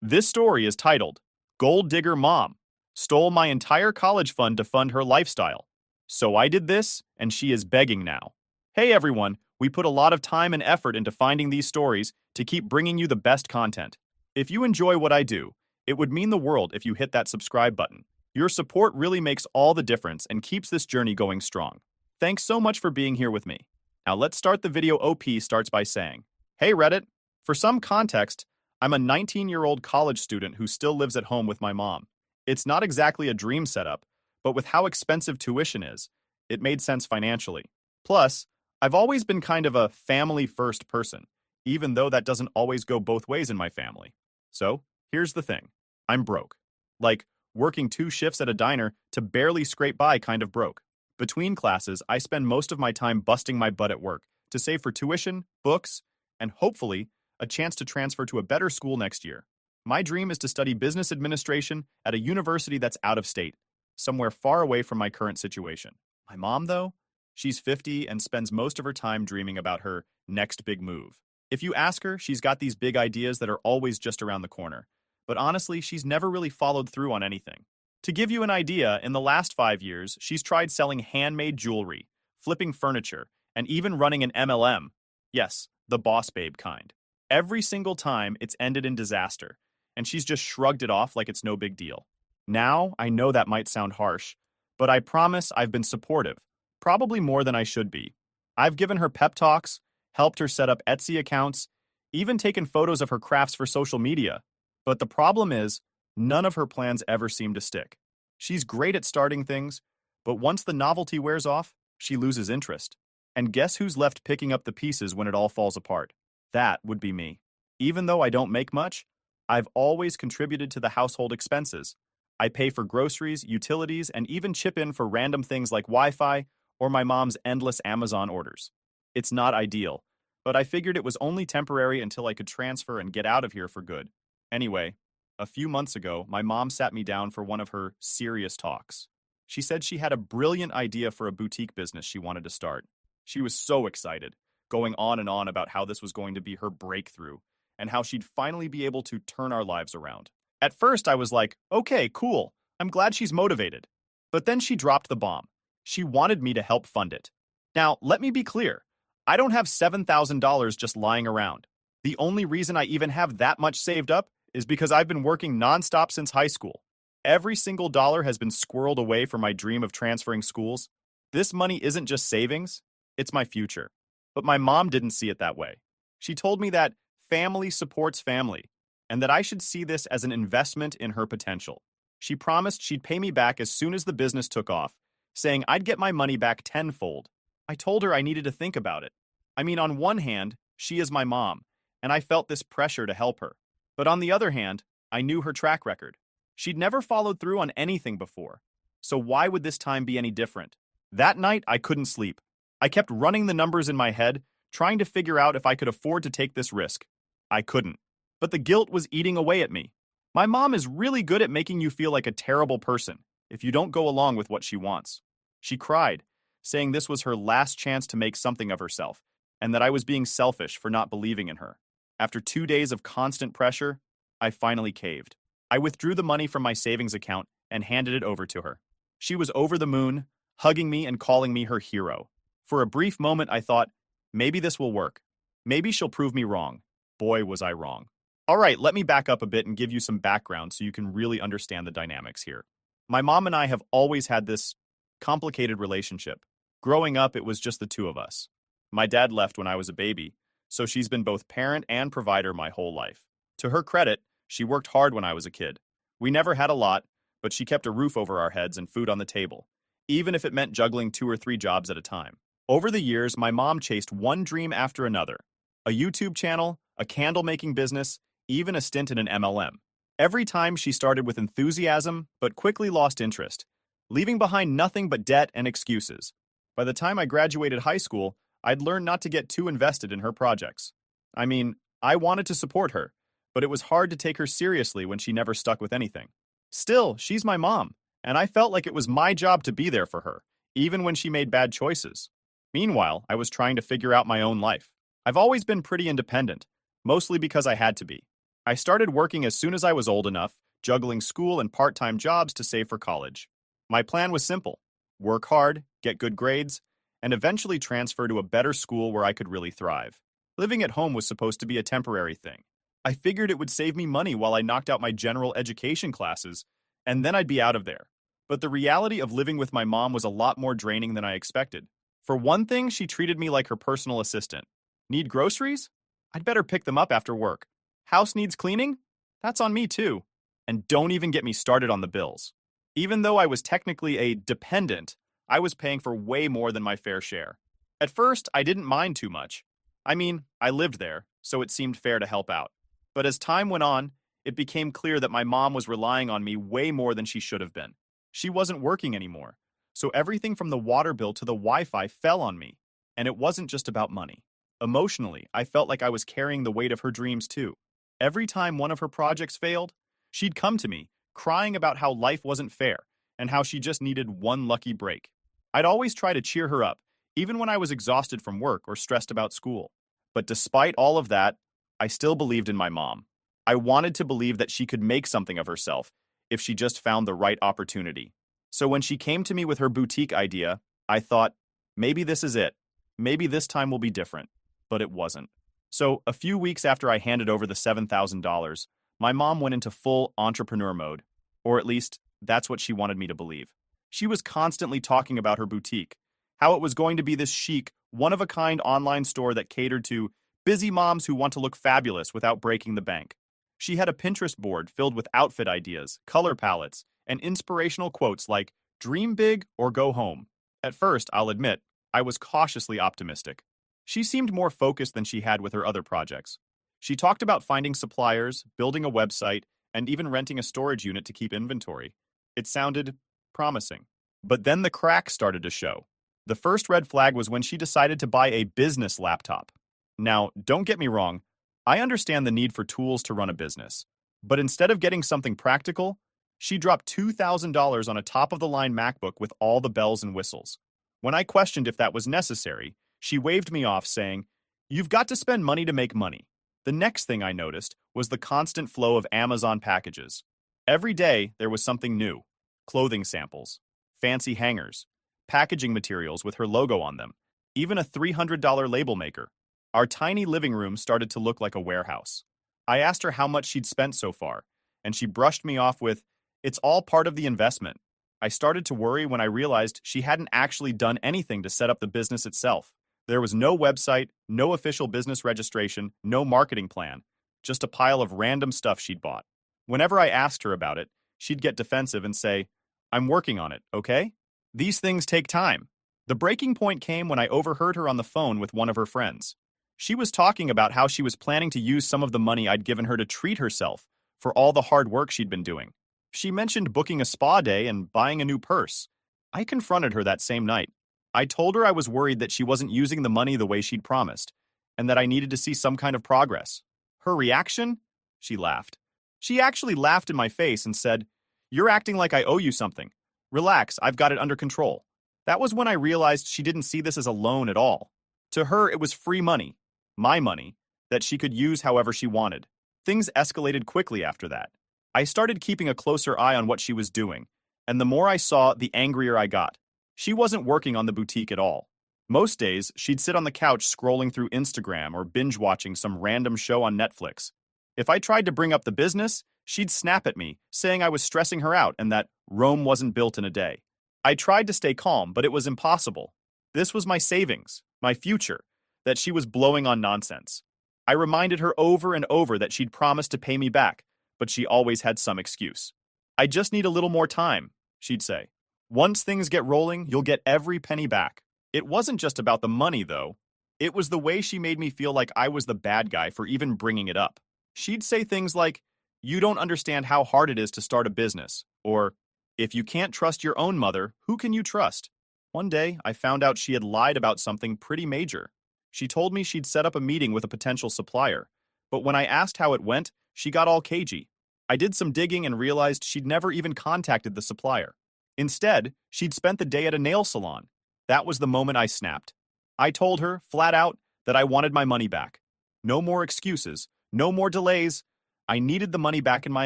This story is titled Gold Digger Mom Stole My Entire College Fund to Fund Her Lifestyle. So I did this, and she is begging now. Hey everyone, we put a lot of time and effort into finding these stories to keep bringing you the best content. If you enjoy what I do, it would mean the world if you hit that subscribe button. Your support really makes all the difference and keeps this journey going strong. Thanks so much for being here with me. Now let's start the video. OP starts by saying, Hey Reddit, for some context, I'm a 19-year-old college student who still lives at home with my mom. It's not exactly a dream setup, but with how expensive tuition is, it made sense financially. Plus, I've always been kind of a family-first person, even though that doesn't always go both ways in my family. So, here's the thing. I'm broke. Like, working 2 shifts at a diner to barely scrape by kind of broke. Between classes, I spend most of my time busting my butt at work to save for tuition, books, and hopefully, a chance to transfer to a better school next year. My dream is to study business administration at a university that's out of state, somewhere far away from my current situation. My mom, though, she's 50 and spends most of her time dreaming about her next big move. If you ask her, she's got these big ideas that are always just around the corner. But honestly, she's never really followed through on anything. To give you an idea, in the last 5 years, she's tried selling handmade jewelry, flipping furniture, and even running an MLM. Yes, the boss babe kind. Every single time, it's ended in disaster, and she's just shrugged it off like it's no big deal. Now, I know that might sound harsh, but I promise I've been supportive, probably more than I should be. I've given her pep talks, helped her set up Etsy accounts, even taken photos of her crafts for social media. But the problem is, none of her plans ever seem to stick. She's great at starting things, but once the novelty wears off, she loses interest. And guess who's left picking up the pieces when it all falls apart? That would be me. Even though I don't make much, I've always contributed to the household expenses. I pay for groceries, utilities, and even chip in for random things like Wi-Fi or my mom's endless Amazon orders. It's not ideal, but I figured it was only temporary until I could transfer and get out of here for good. Anyway, a few months ago, my mom sat me down for one of her serious talks. She said she had a brilliant idea for a boutique business she wanted to start. She was so excited, going on and on about how this was going to be her breakthrough and how she'd finally be able to turn our lives around. At first, I was like, okay, cool. I'm glad she's motivated. But then she dropped the bomb. She wanted me to help fund it. Now, let me be clear. I don't have $7,000 just lying around. The only reason I even have that much saved up is because I've been working nonstop since high school. Every single dollar has been squirreled away for my dream of transferring schools. This money isn't just savings, it's my future. But my mom didn't see it that way. She told me that family supports family, and that I should see this as an investment in her potential. She promised she'd pay me back as soon as the business took off, saying I'd get my money back tenfold. I told her I needed to think about it. I mean, on one hand, she is my mom, and I felt this pressure to help her. But on the other hand, I knew her track record. She'd never followed through on anything before. So why would this time be any different? That night, I couldn't sleep. I kept running the numbers in my head, trying to figure out if I could afford to take this risk. I couldn't. But the guilt was eating away at me. My mom is really good at making you feel like a terrible person if you don't go along with what she wants. She cried, saying this was her last chance to make something of herself, and that I was being selfish for not believing in her. After 2 days of constant pressure, I finally caved. I withdrew the money from my savings account and handed it over to her. She was over the moon, hugging me and calling me her hero. For a brief moment, I thought, maybe this will work. Maybe she'll prove me wrong. Boy, was I wrong. All right, let me back up a bit and give you some background so you can really understand the dynamics here. My mom and I have always had this complicated relationship. Growing up, it was just the two of us. My dad left when I was a baby, so she's been both parent and provider my whole life. To her credit, she worked hard when I was a kid. We never had a lot, but she kept a roof over our heads and food on the table, even if it meant juggling 2 or 3 jobs at a time. Over the years, my mom chased one dream after another. A YouTube channel, a candle-making business, even a stint in an MLM. Every time she started with enthusiasm, but quickly lost interest, leaving behind nothing but debt and excuses. By the time I graduated high school, I'd learned not to get too invested in her projects. I mean, I wanted to support her, but it was hard to take her seriously when she never stuck with anything. Still, she's my mom, and I felt like it was my job to be there for her, even when she made bad choices. Meanwhile, I was trying to figure out my own life. I've always been pretty independent, mostly because I had to be. I started working as soon as I was old enough, juggling school and part-time jobs to save for college. My plan was simple: work hard, get good grades, and eventually transfer to a better school where I could really thrive. Living at home was supposed to be a temporary thing. I figured it would save me money while I knocked out my general education classes, and then I'd be out of there. But the reality of living with my mom was a lot more draining than I expected. For one thing, she treated me like her personal assistant. Need groceries? I'd better pick them up after work. House needs cleaning? That's on me too. And don't even get me started on the bills. Even though I was technically a dependent, I was paying for way more than my fair share. At first, I didn't mind too much. I mean, I lived there, so it seemed fair to help out. But as time went on, it became clear that my mom was relying on me way more than she should have been. She wasn't working anymore, so everything from the water bill to the Wi-Fi fell on me. And it wasn't just about money. Emotionally, I felt like I was carrying the weight of her dreams too. Every time one of her projects failed, she'd come to me, crying about how life wasn't fair and how she just needed one lucky break. I'd always try to cheer her up, even when I was exhausted from work or stressed about school. But despite all of that, I still believed in my mom. I wanted to believe that she could make something of herself if she just found the right opportunity. So when she came to me with her boutique idea, I thought, maybe this is it. Maybe this time will be different. But it wasn't. So a few weeks after I handed over the $7,000, my mom went into full entrepreneur mode. Or at least, that's what she wanted me to believe. She was constantly talking about her boutique, how it was going to be this chic, one-of-a-kind online store that catered to busy moms who want to look fabulous without breaking the bank. She had a Pinterest board filled with outfit ideas, color palettes, and inspirational quotes like, "Dream big or go home." At first, I'll admit, I was cautiously optimistic. She seemed more focused than she had with her other projects. She talked about finding suppliers, building a website, and even renting a storage unit to keep inventory. It sounded promising. But then the cracks started to show. The first red flag was when she decided to buy a business laptop. Now, don't get me wrong, I understand the need for tools to run a business. But instead of getting something practical, she dropped $2,000 on a top-of-the-line MacBook with all the bells and whistles. When I questioned if that was necessary, she waved me off, saying, "You've got to spend money to make money." The next thing I noticed was the constant flow of Amazon packages. Every day, there was something new: clothing samples, fancy hangers, packaging materials with her logo on them, even a $300 label maker. Our tiny living room started to look like a warehouse. I asked her how much she'd spent so far, and she brushed me off with, "It's all part of the investment." I started to worry when I realized she hadn't actually done anything to set up the business itself. There was no website, no official business registration, no marketing plan, just a pile of random stuff she'd bought. Whenever I asked her about it, she'd get defensive and say, "I'm working on it, okay? These things take time." The breaking point came when I overheard her on the phone with one of her friends. She was talking about how she was planning to use some of the money I'd given her to treat herself for all the hard work she'd been doing. She mentioned booking a spa day and buying a new purse. I confronted her that same night. I told her I was worried that she wasn't using the money the way she'd promised, and that I needed to see some kind of progress. Her reaction? She laughed. She actually laughed in my face and said, "You're acting like I owe you something. Relax, I've got it under control." That was when I realized she didn't see this as a loan at all. To her, it was free money, my money, that she could use however she wanted. Things escalated quickly after that. I started keeping a closer eye on what she was doing, and the more I saw, the angrier I got. She wasn't working on the boutique at all. Most days, she'd sit on the couch scrolling through Instagram or binge-watching some random show on Netflix. If I tried to bring up the business, she'd snap at me, saying I was stressing her out and that Rome wasn't built in a day. I tried to stay calm, but it was impossible. This was my savings, my future, that she was blowing on nonsense. I reminded her over and over that she'd promised to pay me back, but she always had some excuse. "I just need a little more time," she'd say. "Once things get rolling, you'll get every penny back." It wasn't just about the money, though. It was the way she made me feel like I was the bad guy for even bringing it up. She'd say things like, "You don't understand how hard it is to start a business," or, "If you can't trust your own mother, who can you trust?" One day, I found out she had lied about something pretty major. She told me she'd set up a meeting with a potential supplier, but when I asked how it went, she got all cagey. I did some digging and realized she'd never even contacted the supplier. Instead, she'd spent the day at a nail salon. That was the moment I snapped. I told her, flat out, that I wanted my money back. No more excuses, no more delays. I needed the money back in my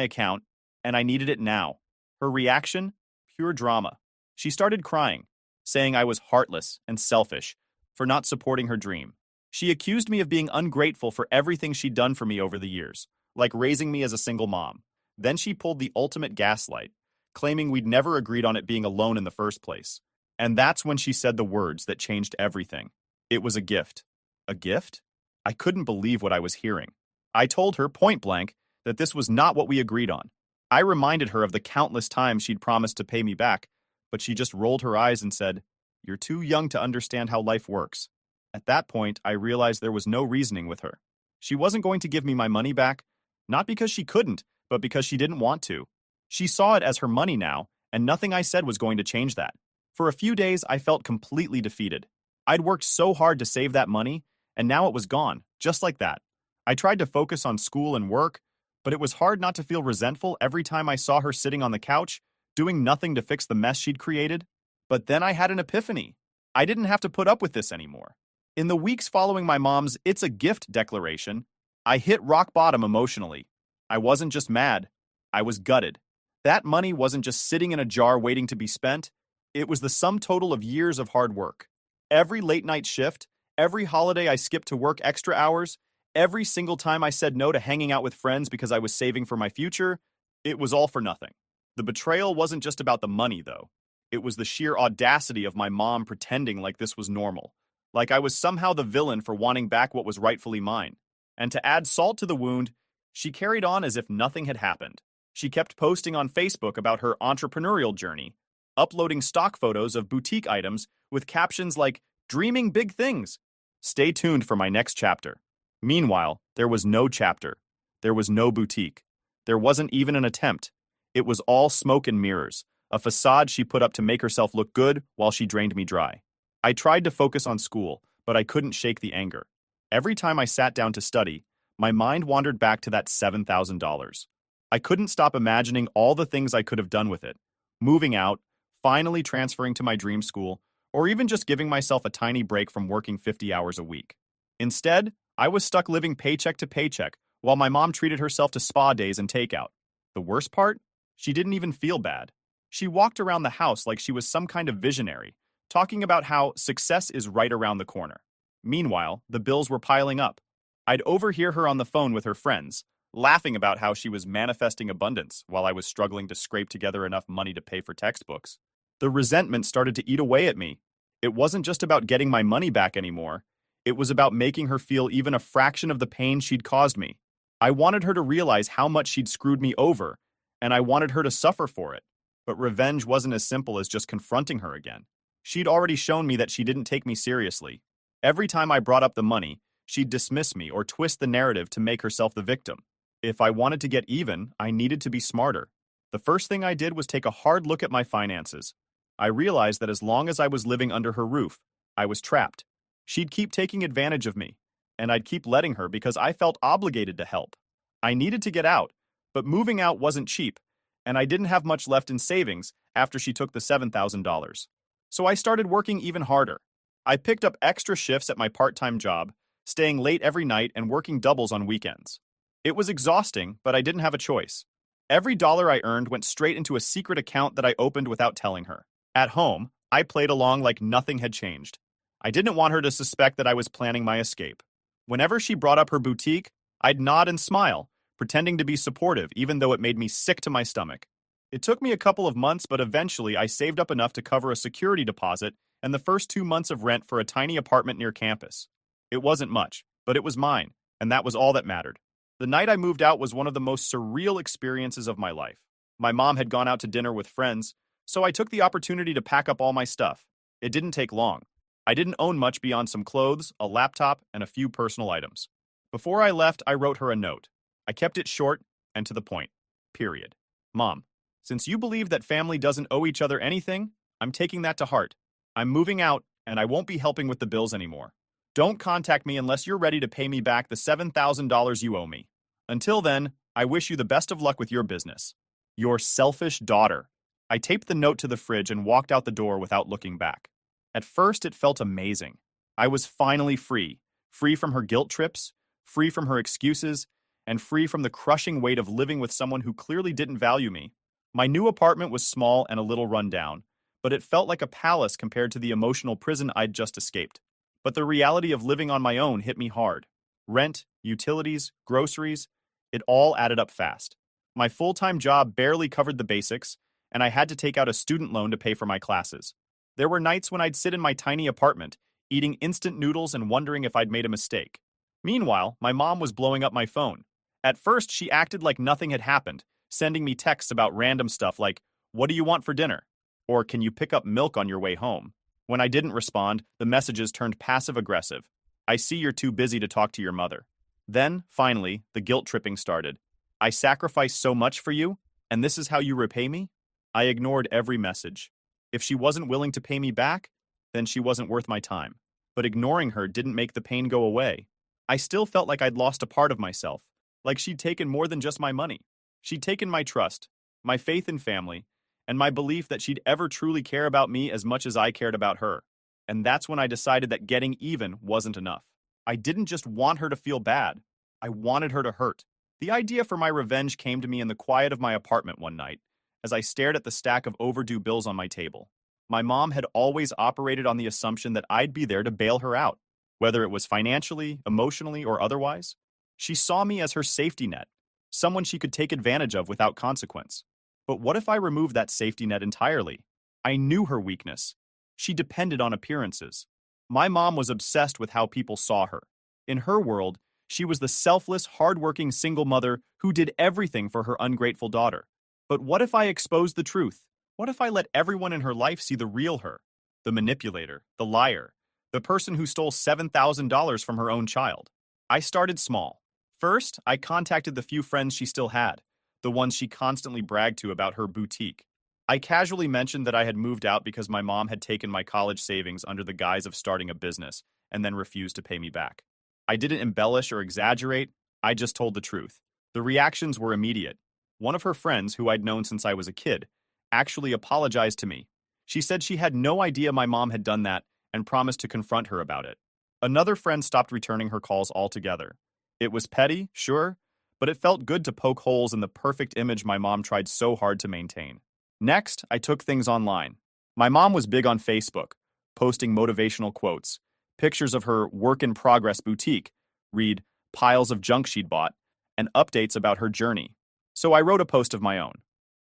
account, and I needed it now. Her reaction? Pure drama. She started crying, saying I was heartless and selfish for not supporting her dream. She accused me of being ungrateful for everything she'd done for me over the years, like raising me as a single mom. Then she pulled the ultimate gaslight, claiming we'd never agreed on it being a loan in the first place. And that's when she said the words that changed everything. It was a gift. A gift? I couldn't believe what I was hearing. I told her point blank that this was not what we agreed on. I reminded her of the countless times she'd promised to pay me back, but she just rolled her eyes and said, "You're too young to understand how life works." At that point, I realized there was no reasoning with her. She wasn't going to give me my money back, not because she couldn't, but because she didn't want to. She saw it as her money now, and nothing I said was going to change that. For a few days, I felt completely defeated. I'd worked so hard to save that money, and now it was gone, just like that. I tried to focus on school and work, but it was hard not to feel resentful every time I saw her sitting on the couch, doing nothing to fix the mess she'd created. But then I had an epiphany. I didn't have to put up with this anymore. In the weeks following my mom's "it's a gift" declaration, I hit rock bottom emotionally. I wasn't just mad, I was gutted. That money wasn't just sitting in a jar waiting to be spent, it was the sum total of years of hard work. Every late night shift, every holiday I skipped to work extra hours, every single time I said no to hanging out with friends because I was saving for my future, it was all for nothing. The betrayal wasn't just about the money, though. It was the sheer audacity of my mom pretending like this was normal, like I was somehow the villain for wanting back what was rightfully mine. And to add salt to the wound, she carried on as if nothing had happened. She kept posting on Facebook about her entrepreneurial journey, uploading stock photos of boutique items with captions like, "Dreaming big things." Stay tuned for my next chapter. Meanwhile, there was no chapter. There was no boutique. There wasn't even an attempt. It was all smoke and mirrors, a facade she put up to make herself look good while she drained me dry. I tried to focus on school, but I couldn't shake the anger. Every time I sat down to study, my mind wandered back to that $7,000. I couldn't stop imagining all the things I could have done with it. Moving out, finally transferring to my dream school, or even just giving myself a tiny break from working 50 hours a week. Instead, I was stuck living paycheck to paycheck while my mom treated herself to spa days and takeout. The worst part? She didn't even feel bad. She walked around the house like she was some kind of visionary, talking about how success is right around the corner. Meanwhile, the bills were piling up. I'd overhear her on the phone with her friends, laughing about how she was manifesting abundance while I was struggling to scrape together enough money to pay for textbooks. The resentment started to eat away at me. It wasn't just about getting my money back anymore. It was about making her feel even a fraction of the pain she'd caused me. I wanted her to realize how much she'd screwed me over, and I wanted her to suffer for it. But revenge wasn't as simple as just confronting her again. She'd already shown me that she didn't take me seriously. Every time I brought up the money, she'd dismiss me or twist the narrative to make herself the victim. If I wanted to get even, I needed to be smarter. The first thing I did was take a hard look at my finances. I realized that as long as I was living under her roof, I was trapped. She'd keep taking advantage of me, and I'd keep letting her because I felt obligated to help. I needed to get out, but moving out wasn't cheap, and I didn't have much left in savings after she took the $7,000. So I started working even harder. I picked up extra shifts at my part-time job, staying late every night and working doubles on weekends. It was exhausting, but I didn't have a choice. Every dollar I earned went straight into a secret account that I opened without telling her. At home, I played along like nothing had changed. I didn't want her to suspect that I was planning my escape. Whenever she brought up her boutique, I'd nod and smile, pretending to be supportive even though it made me sick to my stomach. It took me a couple of months, but eventually I saved up enough to cover a security deposit and the first 2 months of rent for a tiny apartment near campus. It wasn't much, but it was mine, and that was all that mattered. The night I moved out was one of the most surreal experiences of my life. My mom had gone out to dinner with friends, so I took the opportunity to pack up all my stuff. It didn't take long. I didn't own much beyond some clothes, a laptop, and a few personal items. Before I left, I wrote her a note. I kept it short and to the point. Period. Mom, since you believe that family doesn't owe each other anything, I'm taking that to heart. I'm moving out, and I won't be helping with the bills anymore. Don't contact me unless you're ready to pay me back the $7,000 you owe me. Until then, I wish you the best of luck with your business. Your selfish daughter. I taped the note to the fridge and walked out the door without looking back. At first, it felt amazing. I was finally free. Free from her guilt trips, free from her excuses, and free from the crushing weight of living with someone who clearly didn't value me. My new apartment was small and a little run down, but it felt like a palace compared to the emotional prison I'd just escaped. But the reality of living on my own hit me hard. Rent, utilities, groceries, it all added up fast. My full-time job barely covered the basics, and I had to take out a student loan to pay for my classes. There were nights when I'd sit in my tiny apartment, eating instant noodles and wondering if I'd made a mistake. Meanwhile, my mom was blowing up my phone. At first, she acted like nothing had happened, sending me texts about random stuff like, "What do you want for dinner?" Or "Can you pick up milk on your way home?" When I didn't respond, the messages turned passive-aggressive. "I see you're too busy to talk to your mother." Then, finally, the guilt tripping started. "I sacrificed so much for you, and this is how you repay me?" I ignored every message. If she wasn't willing to pay me back, then she wasn't worth my time. But ignoring her didn't make the pain go away. I still felt like I'd lost a part of myself, like she'd taken more than just my money. She'd taken my trust, my faith in family, and my belief that she'd ever truly care about me as much as I cared about her. And that's when I decided that getting even wasn't enough. I didn't just want her to feel bad. I wanted her to hurt. The idea for my revenge came to me in the quiet of my apartment one night, as I stared at the stack of overdue bills on my table. My mom had always operated on the assumption that I'd be there to bail her out, whether it was financially, emotionally, or otherwise. She saw me as her safety net, someone she could take advantage of without consequence. But what if I removed that safety net entirely? I knew her weakness. She depended on appearances. My mom was obsessed with how people saw her. In her world, she was the selfless, hardworking single mother who did everything for her ungrateful daughter. But what if I exposed the truth? What if I let everyone in her life see the real her? The manipulator, the liar, the person who stole $7,000 from her own child. I started small. First, I contacted the few friends she still had, the ones she constantly bragged to about her boutique. I casually mentioned that I had moved out because my mom had taken my college savings under the guise of starting a business and then refused to pay me back. I didn't embellish or exaggerate, I just told the truth. The reactions were immediate. One of her friends, who I'd known since I was a kid, actually apologized to me. She said she had no idea my mom had done that and promised to confront her about it. Another friend stopped returning her calls altogether. It was petty, sure, but it felt good to poke holes in the perfect image my mom tried so hard to maintain. Next, I took things online. My mom was big on Facebook, posting motivational quotes, pictures of her work-in-progress boutique, read piles of junk she'd bought, and updates about her journey. So I wrote a post of my own.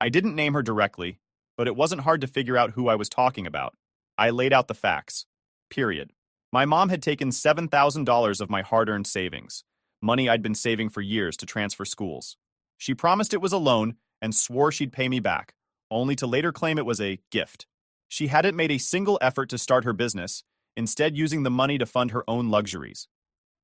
I didn't name her directly, but it wasn't hard to figure out who I was talking about. I laid out the facts. Period. My mom had taken $7,000 of my hard-earned savings, money I'd been saving for years to transfer schools. She promised it was a loan and swore she'd pay me back, only to later claim it was a gift. She hadn't made a single effort to start her business, instead using the money to fund her own luxuries.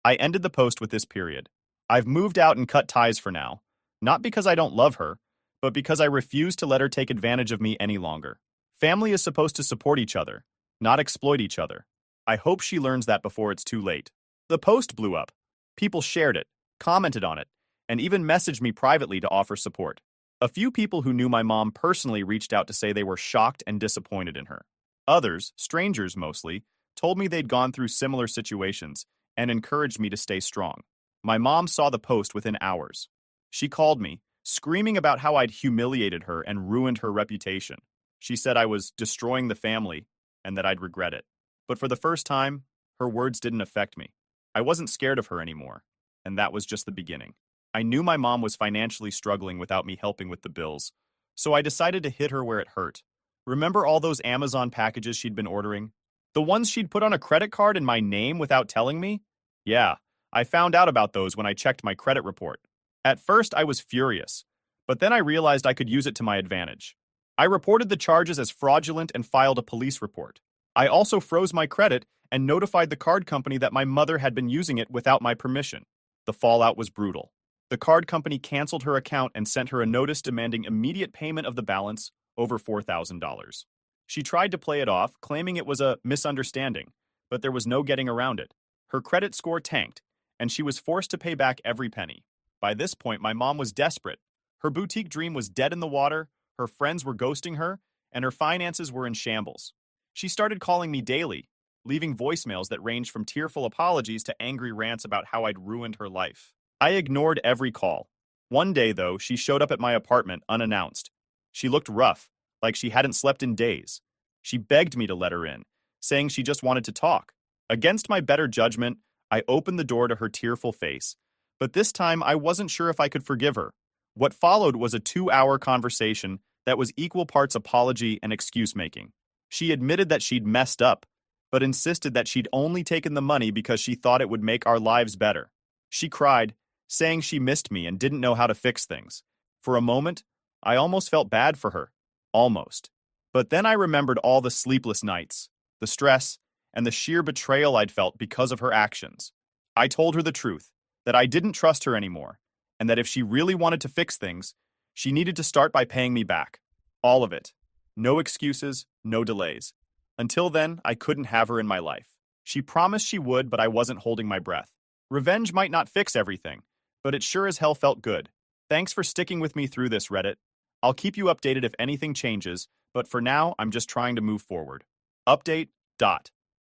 I ended the post with this period. I've moved out and cut ties for now, not because I don't love her, but because I refuse to let her take advantage of me any longer. Family is supposed to support each other, not exploit each other. I hope she learns that before it's too late. The post blew up. People shared it, commented on it, and even messaged me privately to offer support. A few people who knew my mom personally reached out to say they were shocked and disappointed in her. Others, strangers mostly, told me they'd gone through similar situations and encouraged me to stay strong. My mom saw the post within hours. She called me, screaming about how I'd humiliated her and ruined her reputation. She said I was destroying the family and that I'd regret it. But for the first time, her words didn't affect me. I wasn't scared of her anymore, and that was just the beginning. I knew my mom was financially struggling without me helping with the bills, so I decided to hit her where it hurt. Remember all those Amazon packages she'd been ordering? The ones she'd put on a credit card in my name without telling me? Yeah, I found out about those when I checked my credit report. At first, I was furious, but then I realized I could use it to my advantage. I reported the charges as fraudulent and filed a police report. I also froze my credit and notified the card company that my mother had been using it without my permission. The fallout was brutal. The card company canceled her account and sent her a notice demanding immediate payment of the balance, over $4,000. She tried to play it off, claiming it was a misunderstanding, but there was no getting around it. Her credit score tanked, and she was forced to pay back every penny. By this point, my mom was desperate. Her boutique dream was dead in the water, her friends were ghosting her, and her finances were in shambles. She started calling me daily, leaving voicemails that ranged from tearful apologies to angry rants about how I'd ruined her life. I ignored every call. One day, though, she showed up at my apartment unannounced. She looked rough, like she hadn't slept in days. She begged me to let her in, saying she just wanted to talk. Against my better judgment, I opened the door to her tearful face. But this time, I wasn't sure if I could forgive her. What followed was a 2-hour conversation that was equal parts apology and excuse-making. She admitted that she'd messed up, but insisted that she'd only taken the money because she thought it would make our lives better. She cried, saying she missed me and didn't know how to fix things. For a moment, I almost felt bad for her. Almost. But then I remembered all the sleepless nights, the stress, and the sheer betrayal I'd felt because of her actions. I told her the truth, that I didn't trust her anymore, and that if she really wanted to fix things, she needed to start by paying me back. All of it. No excuses, no delays. Until then, I couldn't have her in my life. She promised she would, but I wasn't holding my breath. Revenge might not fix everything, but it sure as hell felt good. Thanks for sticking with me through this, Reddit. I'll keep you updated if anything changes, but for now, I'm just trying to move forward. Update.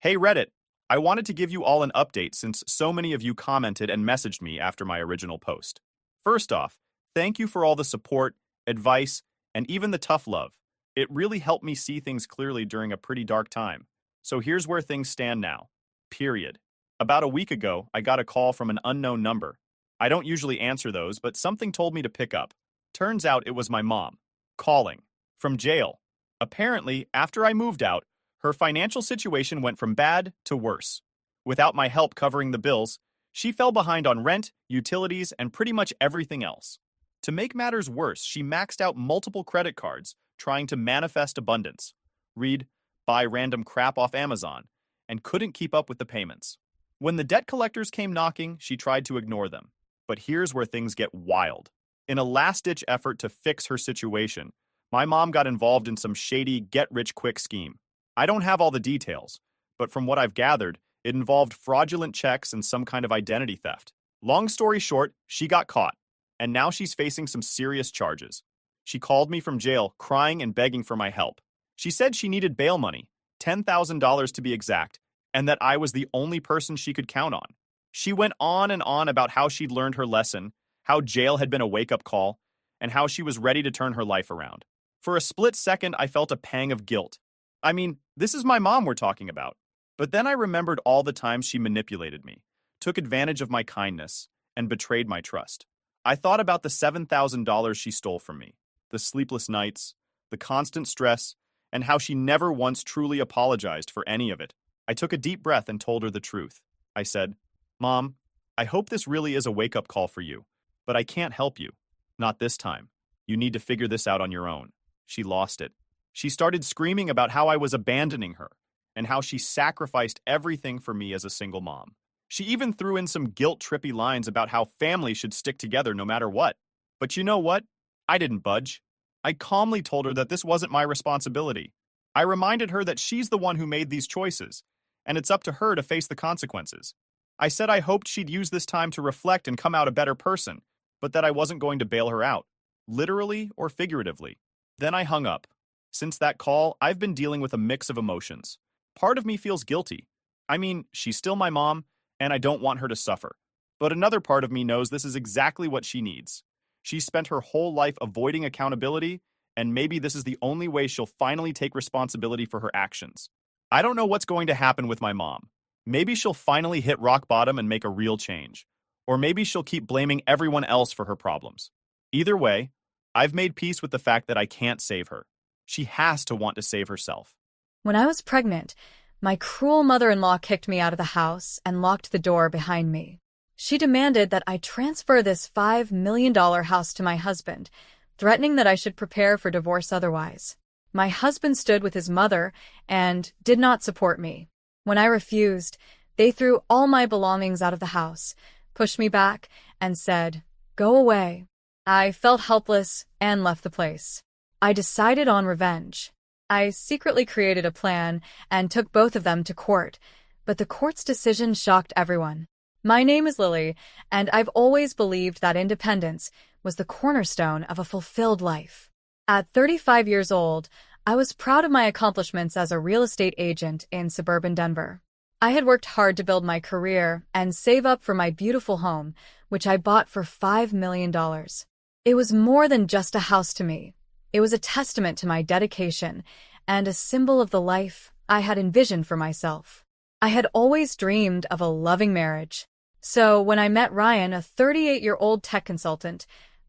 Hey Reddit, I wanted to give you all an update since so many of you commented and messaged me after my original post. First off, thank you for all the support, advice, and even the tough love. It really helped me see things clearly during a pretty dark time. So here's where things stand now. Period. About a week ago, I got a call from an unknown number. I don't usually answer those, but something told me to pick up. Turns out it was my mom. Calling. From jail. Apparently, after I moved out, her financial situation went from bad to worse. Without my help covering the bills, she fell behind on rent, utilities, and pretty much everything else. To make matters worse, she maxed out multiple credit cards, trying to manifest abundance. Read, buy random crap off Amazon, and couldn't keep up with the payments. When the debt collectors came knocking, she tried to ignore them. But here's where things get wild. In a last-ditch effort to fix her situation, my mom got involved in some shady get-rich-quick scheme. I don't have all the details, but from what I've gathered, it involved fraudulent checks and some kind of identity theft. Long story short, she got caught, and now she's facing some serious charges. She called me from jail, crying and begging for my help. She said she needed bail money, $10,000 to be exact, and that I was the only person she could count on. She went on and on about how she'd learned her lesson, how jail had been a wake-up call, and how she was ready to turn her life around. For a split second, I felt a pang of guilt. I mean, this is my mom we're talking about. But then I remembered all the times she manipulated me, took advantage of my kindness, and betrayed my trust. I thought about the $7,000 she stole from me, the sleepless nights, the constant stress, and how she never once truly apologized for any of it. I took a deep breath and told her the truth. I said, "Mom, I hope this really is a wake-up call for you, but I can't help you. Not this time. You need to figure this out on your own." She lost it. She started screaming about how I was abandoning her and how she sacrificed everything for me as a single mom. She even threw in some guilt-trippy lines about how family should stick together no matter what. But you know what? I didn't budge. I calmly told her that this wasn't my responsibility. I reminded her that she's the one who made these choices, and it's up to her to face the consequences. I said I hoped she'd use this time to reflect and come out a better person, but that I wasn't going to bail her out, literally or figuratively. Then I hung up. Since that call, I've been dealing with a mix of emotions. Part of me feels guilty. I mean, she's still my mom, and I don't want her to suffer. But another part of me knows this is exactly what she needs. She's spent her whole life avoiding accountability, and maybe this is the only way she'll finally take responsibility for her actions. I don't know what's going to happen with my mom. Maybe she'll finally hit rock bottom and make a real change. Or maybe she'll keep blaming everyone else for her problems. Either way, I've made peace with the fact that I can't save her. She has to want to save herself. When I was pregnant, my cruel mother-in-law kicked me out of the house and locked the door behind me. She demanded that I transfer this $5 million house to my husband, threatening that I should prepare for divorce otherwise. My husband stood with his mother and did not support me. When I refused, they threw all my belongings out of the house, pushed me back, and said, "Go away." I felt helpless and left the place. I decided on revenge. I secretly created a plan and took both of them to court, but the court's decision shocked everyone. My name is Lily, and I've always believed that independence was the cornerstone of a fulfilled life. At 35 years old, I was proud of my accomplishments as a real estate agent in suburban Denver. I had worked hard to build my career and save up for my beautiful home, which I bought for $5 million. It was more than just a house to me. It was a testament to my dedication and a symbol of the life I had envisioned for myself. I had always dreamed of a loving marriage. So when I met Ryan, a 38-year-old tech consultant,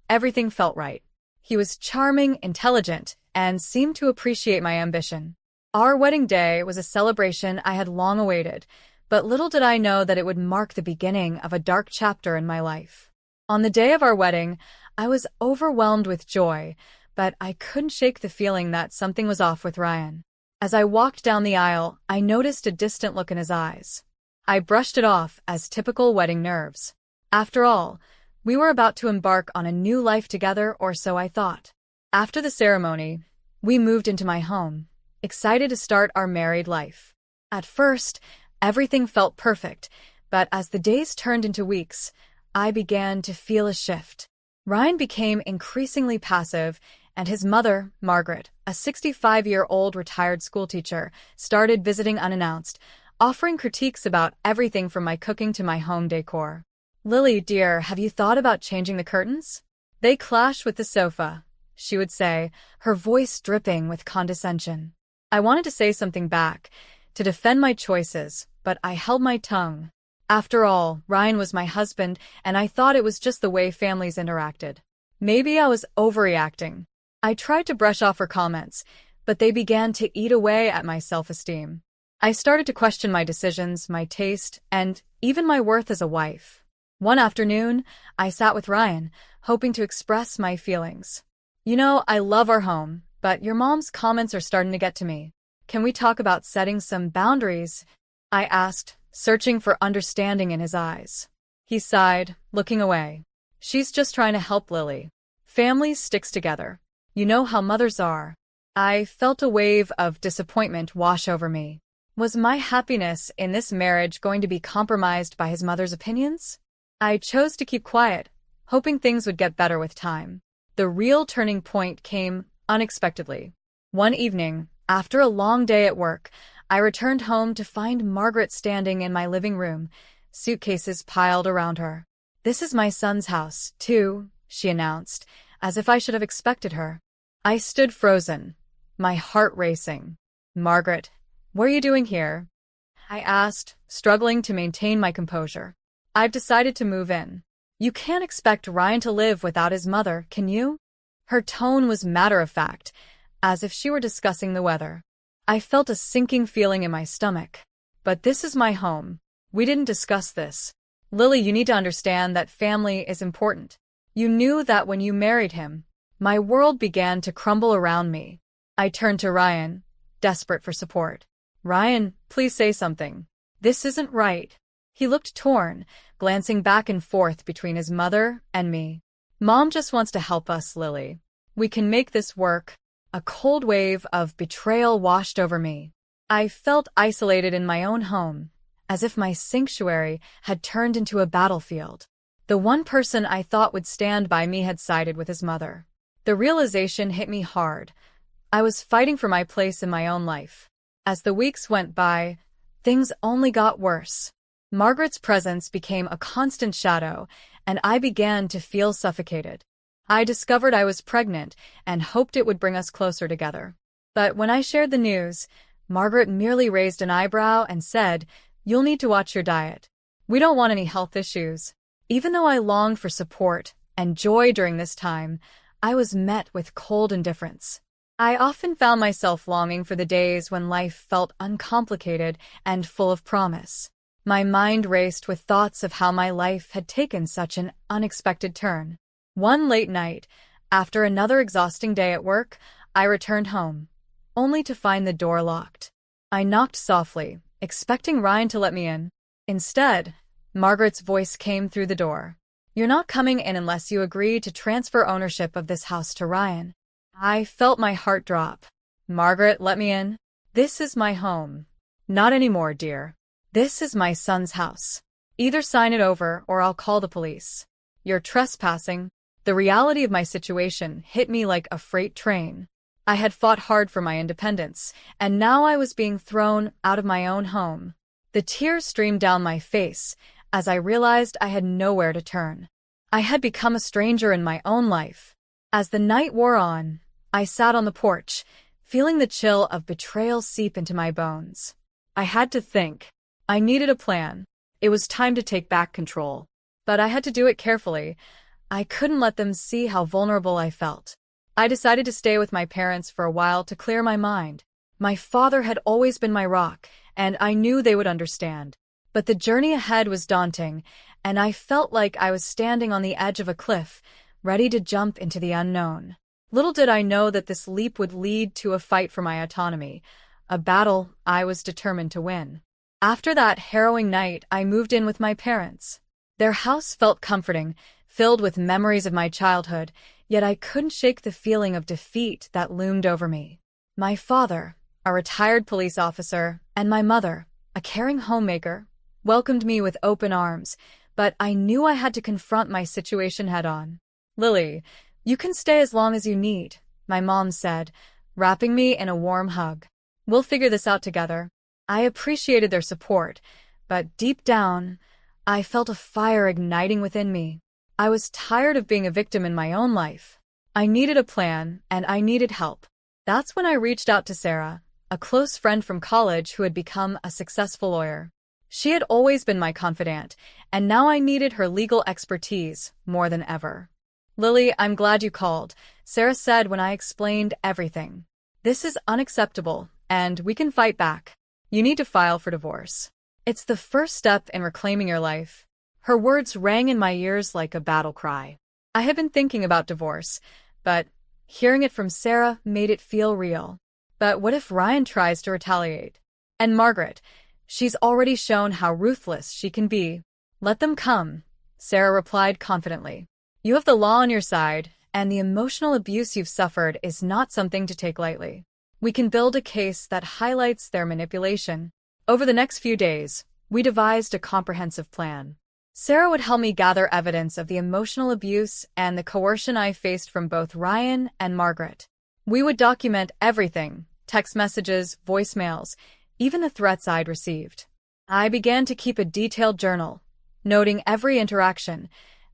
everything felt right. He was charming, intelligent, and seemed to appreciate my ambition. Our wedding day was a celebration I had long awaited, but little did I know that it would mark the beginning of a dark chapter in my life. On the day of our wedding, I was overwhelmed with joy, but I couldn't shake the feeling that something was off with Ryan. As I walked down the aisle, I noticed a distant look in his eyes. I brushed it off as typical wedding nerves. After all, we were about to embark on a new life together, or so I thought. After the ceremony, we moved into my home, excited to start our married life. At first, everything felt perfect, but as the days turned into weeks, I began to feel a shift. Ryan became increasingly passive, and his mother, Margaret, a 65-year-old retired schoolteacher, started visiting unannounced, offering critiques about everything from my cooking to my home decor. "Lily, dear, have you thought about changing the curtains? They clash with the sofa," she would say, her voice dripping with condescension. I wanted to say something back, to defend my choices, but I held my tongue. After all, Ryan was my husband, and I thought it was just the way families interacted. Maybe I was overreacting. I tried to brush off her comments, but they began to eat away at my self-esteem. I started to question my decisions, my taste, and even my worth as a wife. One afternoon, I sat with Ryan, hoping to express my feelings. "You know, I love our home, but your mom's comments are starting to get to me. Can we talk about setting some boundaries?" I asked, searching for understanding in his eyes. He sighed, looking away. "She's just trying to help, Lily. Family sticks together. You know how mothers are." I felt a wave of disappointment wash over me. Was my happiness in this marriage going to be compromised by his mother's opinions? I chose to keep quiet, hoping things would get better with time. The real turning point came unexpectedly. One evening, after a long day at work, I returned home to find Margaret standing in my living room, suitcases piled around her. "This is my son's house, too," she announced, as if I should have expected her. I stood frozen, my heart racing. "Margaret, what are you doing here?" I asked, struggling to maintain my composure. "I've decided to move in. You can't expect Ryan to live without his mother, can you?" Her tone was matter-of-fact, as if she were discussing the weather. I felt a sinking feeling in my stomach. "But this is my home. We didn't discuss this. Lily, you need to understand that family is important. You knew that when you married him." My world began to crumble around me. I turned to Ryan, desperate for support. "Ryan, please say something. This isn't right." He looked torn, glancing back and forth between his mother and me. "Mom just wants to help us, Lily. We can make this work." A cold wave of betrayal washed over me. I felt isolated in my own home, as if my sanctuary had turned into a battlefield. The one person I thought would stand by me had sided with his mother. The realization hit me hard. I was fighting for my place in my own life. As the weeks went by, things only got worse. Margaret's presence became a constant shadow, and I began to feel suffocated. I discovered I was pregnant and hoped it would bring us closer together. But when I shared the news, Margaret merely raised an eyebrow and said, "You'll need to watch your diet. We don't want any health issues." Even though I longed for support and joy during this time, I was met with cold indifference. I often found myself longing for the days when life felt uncomplicated and full of promise. My mind raced with thoughts of how my life had taken such an unexpected turn. One late night, after another exhausting day at work, I returned home, only to find the door locked. I knocked softly, expecting Ryan to let me in. Instead, Margaret's voice came through the door. "You're not coming in unless you agree to transfer ownership of this house to Ryan." I felt my heart drop. "Margaret, let me in. This is my home." "Not anymore, dear. This is my son's house. Either sign it over or I'll call the police. You're trespassing." The reality of my situation hit me like a freight train. I had fought hard for my independence, and now I was being thrown out of my own home. The tears streamed down my face as I realized I had nowhere to turn. I had become a stranger in my own life. As the night wore on, I sat on the porch, feeling the chill of betrayal seep into my bones. I had to think. I needed a plan. It was time to take back control. But I had to do it carefully. I couldn't let them see how vulnerable I felt. I decided to stay with my parents for a while to clear my mind. My father had always been my rock, and I knew they would understand. But the journey ahead was daunting, and I felt like I was standing on the edge of a cliff, ready to jump into the unknown. Little did I know that this leap would lead to a fight for my autonomy, a battle I was determined to win. After that harrowing night, I moved in with my parents. Their house felt comforting, filled with memories of my childhood, yet I couldn't shake the feeling of defeat that loomed over me. My father, a retired police officer, and my mother, a caring homemaker, welcomed me with open arms, but I knew I had to confront my situation head-on. "Lily, you can stay as long as you need," my mom said, wrapping me in a warm hug. "We'll figure this out together." I appreciated their support, but deep down, I felt a fire igniting within me. I was tired of being a victim in my own life. I needed a plan, and I needed help. That's when I reached out to Sarah, a close friend from college who had become a successful lawyer. She had always been my confidant, and now I needed her legal expertise more than ever. "Lily, I'm glad you called," Sarah said when I explained everything. "This is unacceptable, and we can fight back. You need to file for divorce. It's the first step in reclaiming your life." Her words rang in my ears like a battle cry. I had been thinking about divorce, but hearing it from Sarah made it feel real. But what if Ryan tries to retaliate? And Margaret, she's already shown how ruthless she can be. "Let them come," Sarah replied confidently. "You have the law on your side, and the emotional abuse you've suffered is not something to take lightly. We can build a case that highlights their manipulation." Over the next few days, we devised a comprehensive plan. Sarah would help me gather evidence of the emotional abuse and the coercion I faced from both Ryan and Margaret. We would document everything: text messages, voicemails, even the threats I'd received. I began to keep a detailed journal, noting every interaction,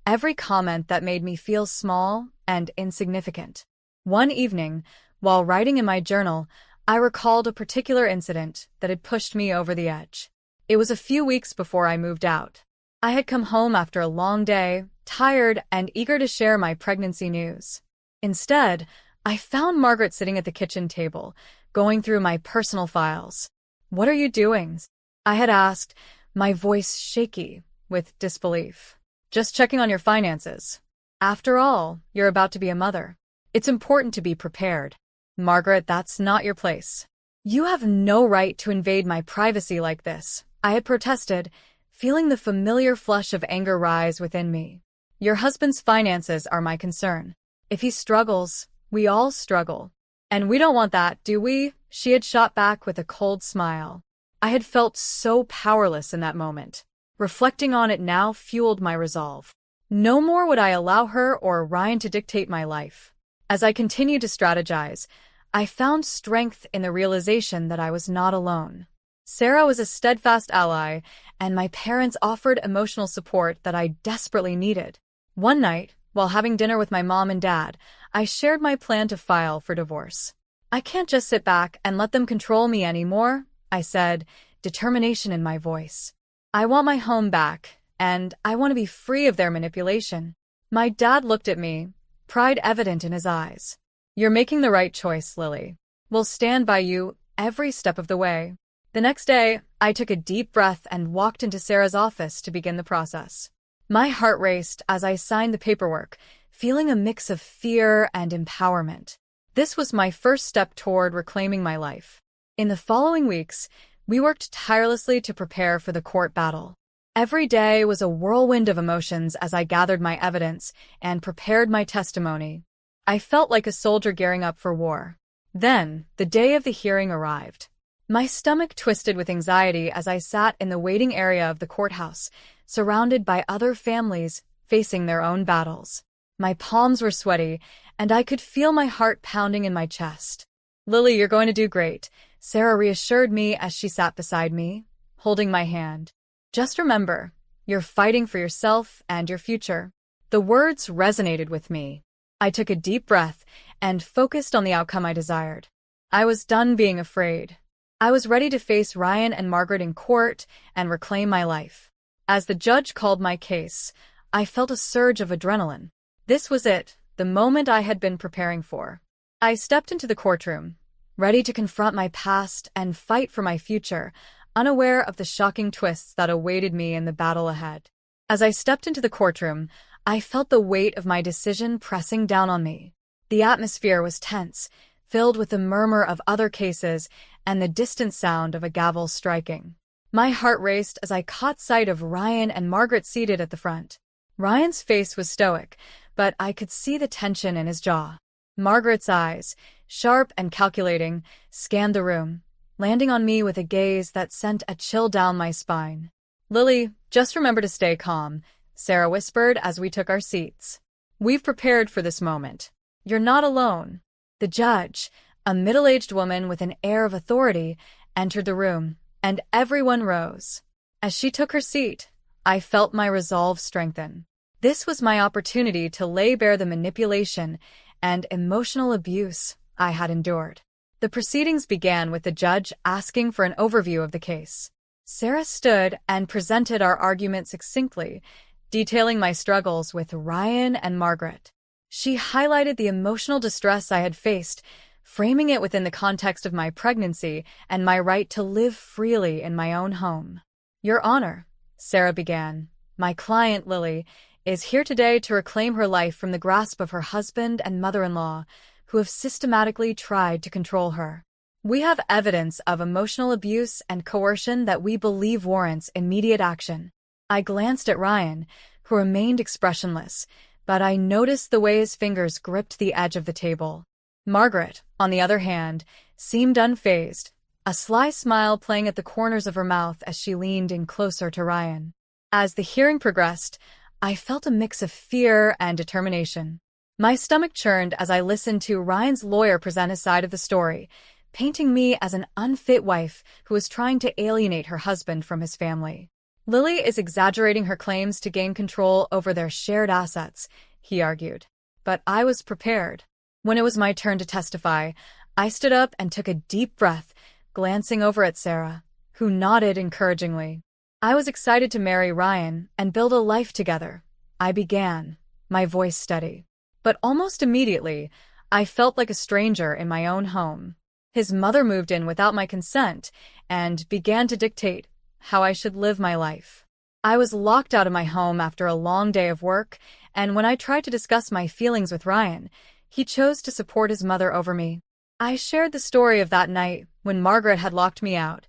every comment that made me feel small and insignificant. One evening, while writing in my journal, I recalled a particular incident that had pushed me over the edge. It was a few weeks before I moved out. I had come home after a long day, tired and eager to share my pregnancy news. Instead, I found Margaret sitting at the kitchen table, going through my personal files. "What are you doing?" I had asked, my voice shaky with disbelief. "Just checking on your finances. After all, you're about to be a mother. It's important to be prepared." "Margaret, that's not your place. You have no right to invade my privacy like this," I had protested, feeling the familiar flush of anger rise within me. "Your husband's finances are my concern. If he struggles, we all struggle. And we don't want that, do we?" She had shot back with a cold smile. I had felt so powerless in that moment. Reflecting on it now fueled my resolve. No more would I allow her or Ryan to dictate my life. As I continued to strategize, I found strength in the realization that I was not alone. Sarah was a steadfast ally, and my parents offered emotional support that I desperately needed. One night, while having dinner with my mom and dad, I shared my plan to file for divorce. "I can't just sit back and let them control me anymore," I said, determination in my voice. "I want my home back, and I want to be free of their manipulation." My dad looked at me, pride evident in his eyes. "You're making the right choice, Lily. We'll stand by you every step of the way." The next day, I took a deep breath and walked into Sarah's office to begin the process. My heart raced as I signed the paperwork, feeling a mix of fear and empowerment. This was my first step toward reclaiming my life. In the following weeks, we worked tirelessly to prepare for the court battle. Every day was a whirlwind of emotions as I gathered my evidence and prepared my testimony. I felt like a soldier gearing up for war. Then, the day of the hearing arrived. My stomach twisted with anxiety as I sat in the waiting area of the courthouse, surrounded by other families facing their own battles. My palms were sweaty, and I could feel my heart pounding in my chest. "Lily, you're going to do great," Sarah reassured me as she sat beside me. holding my hand. Just remember, you're fighting for yourself and your future. The words resonated with me. I took a deep breath and focused on the outcome I desired. I was done being afraid. I was ready to face Ryan and Margaret in court and reclaim my life. As the judge called my case, I felt a surge of adrenaline. This was it, the moment I had been preparing for. I stepped into the courtroom, ready to confront my past and fight for my future, unaware of the shocking twists that awaited me in the battle ahead. As I stepped into the courtroom, I felt the weight of my decision pressing down on me. The atmosphere was tense, filled with the murmur of other cases and the distant sound of a gavel striking. My heart raced as I caught sight of Ryan and Margaret seated at the front. Ryan's face was stoic, but I could see the tension in his jaw. Margaret's eyes, sharp and calculating, scanned the room, landing on me with a gaze that sent a chill down my spine. "Lily, just remember to stay calm," Sarah whispered as we took our seats. "We've prepared for this moment. You're not alone." The judge, a middle-aged woman with an air of authority, entered the room, and everyone rose. As she took her seat, I felt my resolve strengthen. This was my opportunity to lay bare the manipulation and emotional abuse I had endured. The proceedings began with the judge asking for an overview of the case. Sarah stood and presented our argument succinctly, detailing my struggles with Ryan and Margaret. She highlighted the emotional distress I had faced, framing it within the context of my pregnancy and my right to live freely in my own home. "Your Honor," Sarah began, "my client, Lily, is here today to reclaim her life from the grasp of her husband and mother-in-law, who have systematically tried to control her. We have evidence of emotional abuse and coercion that we believe warrants immediate action." I glanced at Ryan, who remained expressionless, but I noticed the way his fingers gripped the edge of the table. Margaret, on the other hand, seemed unfazed, a sly smile playing at the corners of her mouth as she leaned in closer to Ryan. As the hearing progressed, I felt a mix of fear and determination. My stomach churned as I listened to Ryan's lawyer present his side of the story, painting me as an unfit wife who was trying to alienate her husband from his family. "Lily is exaggerating her claims to gain control over their shared assets," he argued. But I was prepared. When it was my turn to testify, I stood up and took a deep breath, glancing over at Sarah, who nodded encouragingly. I was excited to marry Ryan and build a life together. I began, my voice steady. But almost immediately, I felt like a stranger in my own home. His mother moved in without my consent and began to dictate how I should live my life. I was locked out of my home after a long day of work, and when I tried to discuss my feelings with Ryan, he chose to support his mother over me. I shared the story of that night when Margaret had locked me out,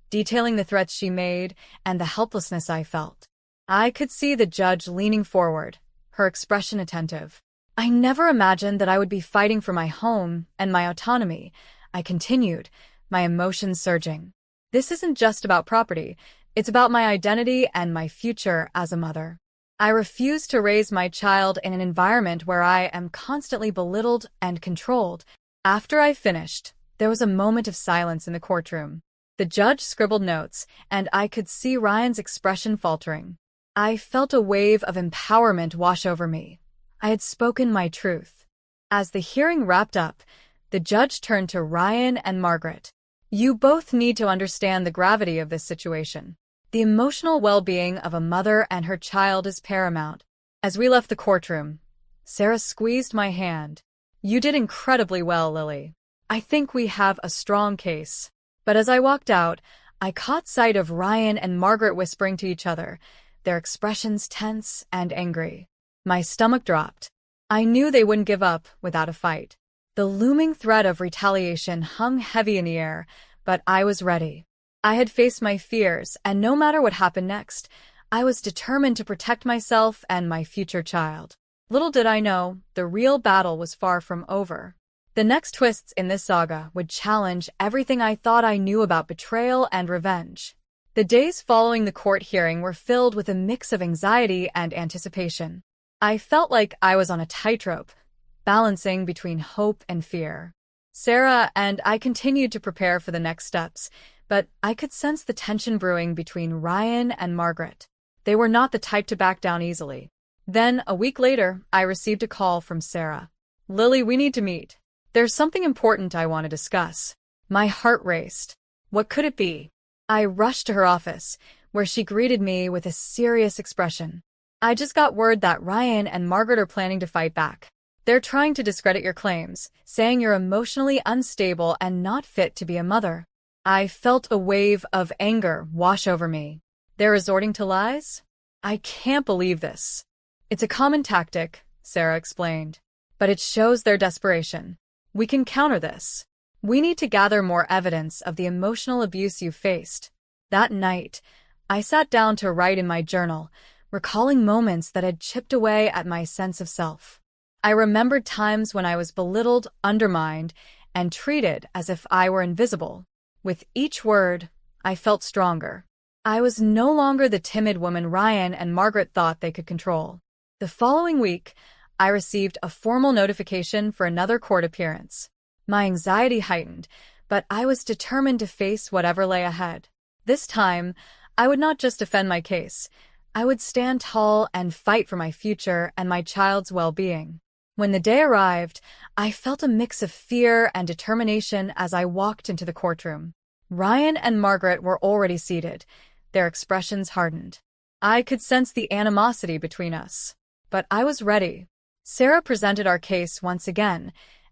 detailing the threats she made and the helplessness I felt. I could see the judge leaning forward, her expression attentive. "I never imagined that I would be fighting for my home and my autonomy," I continued, my emotions surging. "This isn't just about property. It's about my identity and my future as a mother. I refuse to raise my child in an environment where I am constantly belittled and controlled." After I finished, there was a moment of silence in the courtroom. The judge scribbled notes, and I could see Ryan's expression faltering. I felt a wave of empowerment wash over me. I had spoken my truth. As the hearing wrapped up, the judge turned to Ryan and Margaret. "You both need to understand the gravity of this situation. The emotional well-being of a mother and her child is paramount." As we left the courtroom, Sarah squeezed my hand. "You did incredibly well, Lily. I think we have a strong case." But as I walked out, I caught sight of Ryan and Margaret whispering to each other, their expressions tense and angry. My stomach dropped. I knew they wouldn't give up without a fight. The looming threat of retaliation hung heavy in the air, but I was ready. I had faced my fears, and no matter what happened next, I was determined to protect myself and my future child. Little did I know, the real battle was far from over. The next twists in this saga would challenge everything I thought I knew about betrayal and revenge. The days following the court hearing were filled with a mix of anxiety and anticipation. I felt like I was on a tightrope, balancing between hope and fear. Sarah and I continued to prepare for the next steps, but I could sense the tension brewing between Ryan and Margaret. They were not the type to back down easily. Then, a week later, I received a call from Sarah. "Lily, we need to meet. There's something important I want to discuss." My heart raced. What could it be? I rushed to her office, where she greeted me with a serious expression. "I just got word that Ryan and Margaret are planning to fight back. They're trying to discredit your claims, saying you're emotionally unstable and not fit to be a mother." I felt a wave of anger wash over me. They're resorting to lies? I can't believe this. "It's a common tactic," Sarah explained, "but it shows their desperation. We can counter this. We need to gather more evidence of the emotional abuse you faced." That night, I sat down to write in my journal, recalling moments that had chipped away at my sense of self. I remembered times when I was belittled, undermined, and treated as if I were invisible. With each word, I felt stronger. I was no longer the timid woman Ryan and Margaret thought they could control. The following week, I received a formal notification for another court appearance. My anxiety heightened, but I was determined to face whatever lay ahead. This time, I would not just defend my case. I would stand tall and fight for my future and my child's well-being. When the day arrived, I felt a mix of fear and determination as I walked into the courtroom. Ryan and Margaret were already seated, their expressions hardened. I could sense the animosity between us. But I was ready. Sarah presented our case once again,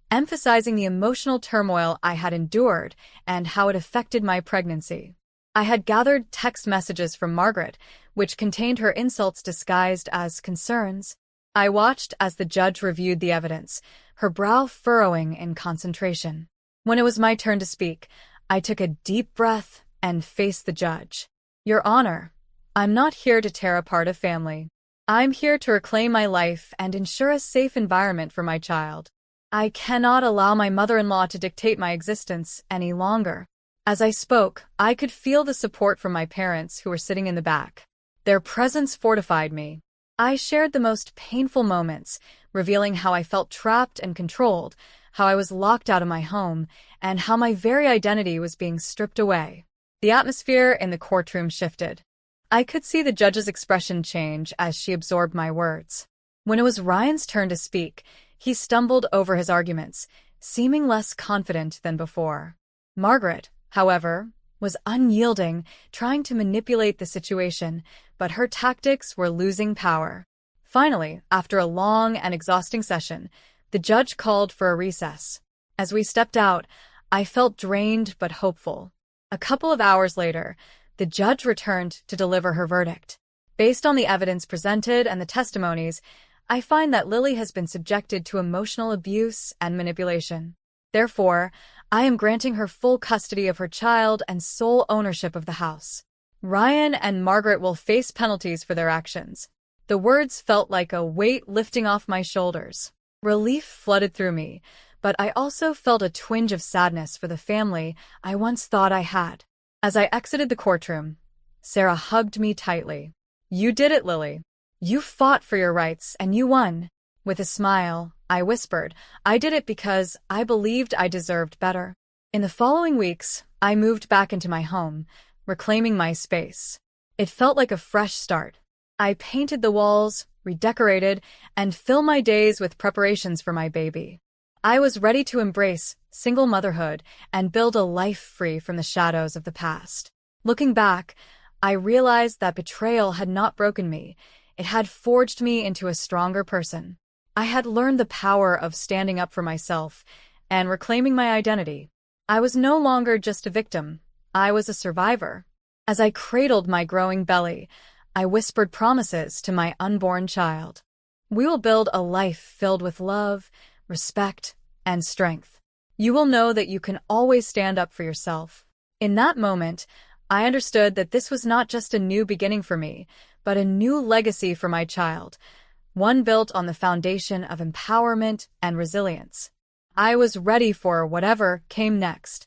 emphasizing the emotional turmoil I had endured and how it affected my pregnancy. I had gathered text messages from Margaret, which contained her insults disguised as concerns. I watched as the judge reviewed the evidence, her brow furrowing in concentration. When it was my turn to speak, I took a deep breath and faced the judge. "Your Honor, I'm not here to tear apart a family. I'm here to reclaim my life and ensure a safe environment for my child. I cannot allow my mother-in-law to dictate my existence any longer." As I spoke, I could feel the support from my parents who were sitting in the back. Their presence fortified me. I shared the most painful moments, revealing how I felt trapped and controlled, how I was locked out of my home, and how my very identity was being stripped away. The atmosphere in the courtroom shifted. I could see the judge's expression change as she absorbed my words. When it was Ryan's turn to speak, he stumbled over his arguments, seeming less confident than before. Margaret, however, was unyielding, trying to manipulate the situation, but her tactics were losing power. Finally, after a long and exhausting session, the judge called for a recess. As we stepped out, I felt drained but hopeful. A couple of hours later, the judge returned to deliver her verdict. Based on the evidence presented and the testimonies, I find that Lily has been subjected to emotional abuse and manipulation. Therefore, I am granting her full custody of her child and sole ownership of the house. Ryan and Margaret will face penalties for their actions. The words felt like a weight lifting off my shoulders. Relief flooded through me, but I also felt a twinge of sadness for the family I once thought I had. As I exited the courtroom, Sarah hugged me tightly. "You did it, Lily. You fought for your rights, and you won." With a smile, I whispered, "I did it because I believed I deserved better." In the following weeks, I moved back into my home, reclaiming my space. It felt like a fresh start. I painted the walls, redecorated, and filled my days with preparations for my baby. I was ready to embrace single motherhood and build a life free from the shadows of the past. Looking back, I realized that betrayal had not broken me. It had forged me into a stronger person. I had learned the power of standing up for myself and reclaiming my identity. I was no longer just a victim. I was a survivor. As I cradled my growing belly, I whispered promises to my unborn child. "We will build a life filled with love, respect, and strength. You will know that you can always stand up for yourself." In that moment, I understood that this was not just a new beginning for me, but a new legacy for my child, one built on the foundation of empowerment and resilience. I was ready for whatever came next.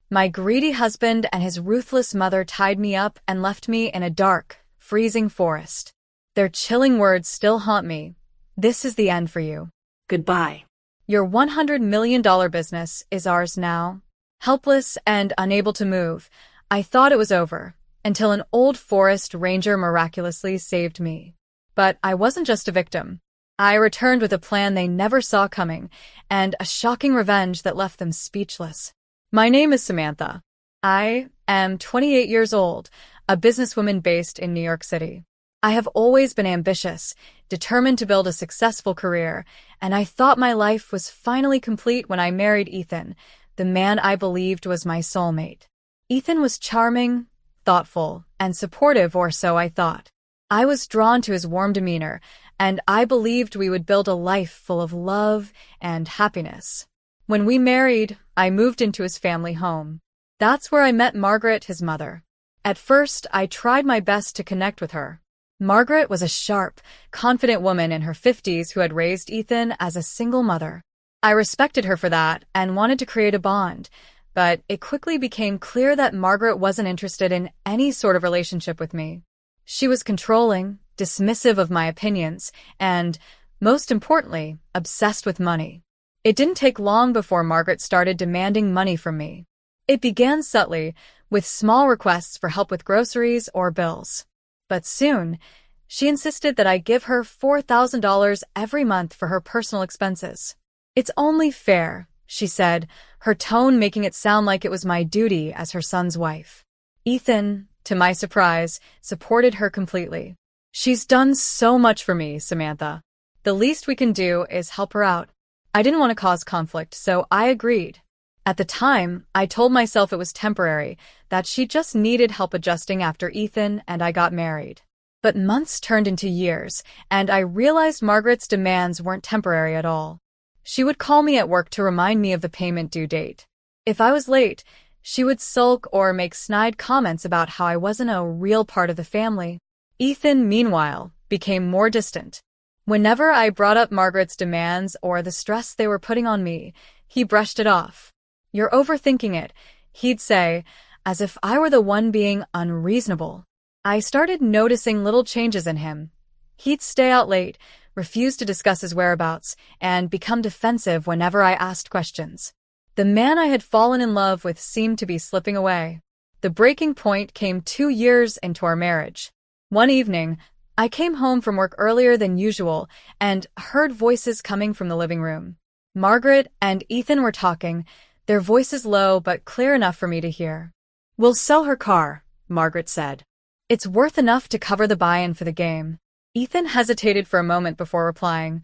My greedy husband and his ruthless mother tied me up and left me in a dark, freezing forest. Their chilling words still haunt me. "This is the end for you. Goodbye. Your $100 million business is ours now." Helpless and unable to move, I thought it was over, until an old forest ranger miraculously saved me. But I wasn't just a victim. I returned with a plan they never saw coming, and a shocking revenge that left them speechless. My name is Samantha. I am 28 years old, a businesswoman based in New York City. I have always been ambitious, determined to build a successful career, and I thought my life was finally complete when I married Ethan, the man I believed was my soulmate. Ethan was charming, thoughtful, and supportive, or so I thought. I was drawn to his warm demeanor, and I believed we would build a life full of love and happiness. When we married, I moved into his family home. That's where I met Margaret, his mother. At first, I tried my best to connect with her. Margaret was a sharp, confident woman in her 50s who had raised Ethan as a single mother. I respected her for that and wanted to create a bond, but it quickly became clear that Margaret wasn't interested in any sort of relationship with me. She was controlling, dismissive of my opinions, and, most importantly, obsessed with money. It didn't take long before Margaret started demanding money from me. It began subtly, with small requests for help with groceries or bills. But soon, she insisted that I give her $4,000 every month for her personal expenses. "It's only fair," she said, her tone making it sound like it was my duty as her son's wife. Ethan, to my surprise, supported her completely. "She's done so much for me, Samantha. The least we can do is help her out." I didn't want to cause conflict, so I agreed. At the time, I told myself it was temporary, that she just needed help adjusting after Ethan and I got married. But months turned into years, and I realized Margaret's demands weren't temporary at all. She would call me at work to remind me of the payment due date. If I was late, she would sulk or make snide comments about how I wasn't a real part of the family. Ethan, meanwhile, became more distant. Whenever I brought up Margaret's demands or the stress they were putting on me, he brushed it off. "You're overthinking it," he'd say, as if I were the one being unreasonable. I started noticing little changes in him. He'd stay out late, refuse to discuss his whereabouts, and become defensive whenever I asked questions. The man I had fallen in love with seemed to be slipping away. The breaking point came 2 years into our marriage. One evening, I came home from work earlier than usual and heard voices coming from the living room. Margaret and Ethan were talking, their voices low but clear enough for me to hear. "We'll sell her car," Margaret said. "It's worth enough to cover the buy-in for the game." Ethan hesitated for a moment before replying,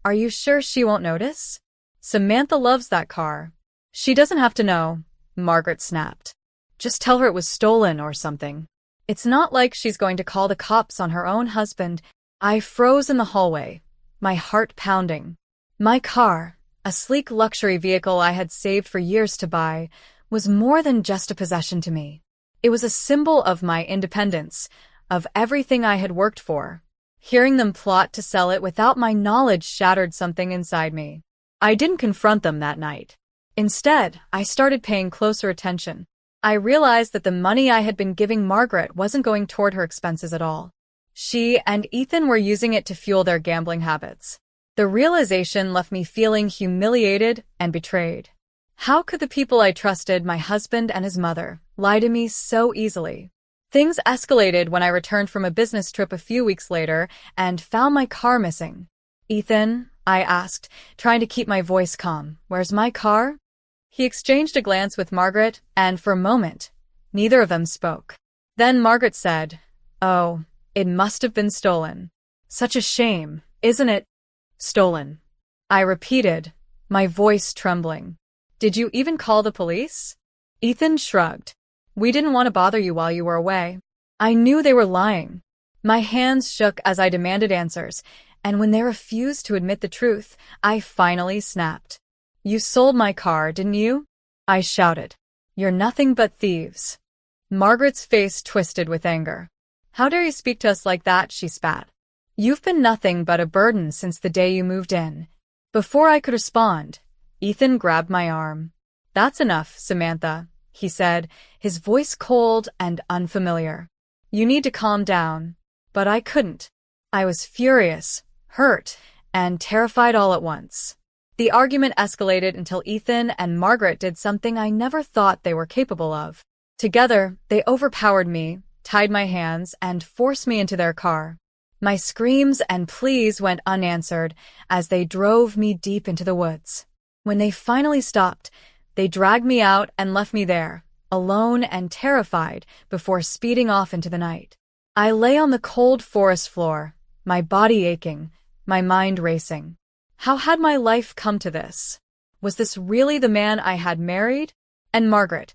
"Are you sure she won't notice? Samantha loves that car." "She doesn't have to know," Margaret snapped. "Just tell her it was stolen or something. It's not like she's going to call the cops on her own husband." I froze in the hallway, my heart pounding. My car, a sleek luxury vehicle I had saved for years to buy, was more than just a possession to me. It was a symbol of my independence, of everything I had worked for. Hearing them plot to sell it without my knowledge shattered something inside me. I didn't confront them that night. Instead, I started paying closer attention. I realized that the money I had been giving Margaret wasn't going toward her expenses at all. She and Ethan were using it to fuel their gambling habits. The realization left me feeling humiliated and betrayed. How could the people I trusted, my husband and his mother, lie to me so easily? Things escalated when I returned from a business trip a few weeks later and found my car missing. "Ethan," I asked, trying to keep my voice calm, "where's my car?" He exchanged a glance with Margaret, and for a moment, neither of them spoke. Then Margaret said, "Oh, it must have been stolen. Such a shame, isn't it?" "Stolen," I repeated, my voice trembling. "Did you even call the police?" Ethan shrugged. "We didn't want to bother you while you were away." I knew they were lying. My hands shook as I demanded answers, and when they refused to admit the truth, I finally snapped. "You sold my car, didn't you?" I shouted. "You're nothing but thieves." Margaret's face twisted with anger. "How dare you speak to us like that?" she spat. "You've been nothing but a burden since the day you moved in." Before I could respond, Ethan grabbed my arm. "That's enough, Samantha," he said, his voice cold and unfamiliar. "You need to calm down." But I couldn't. I was furious, hurt, and terrified all at once. The argument escalated until Ethan and Margaret did something I never thought they were capable of. Together, they overpowered me, tied my hands, and forced me into their car. My screams and pleas went unanswered as they drove me deep into the woods. When they finally stopped, they dragged me out and left me there, alone and terrified, before speeding off into the night. I lay on the cold forest floor, my body aching, my mind racing. How had my life come to this? Was this really the man I had married? And Margaret,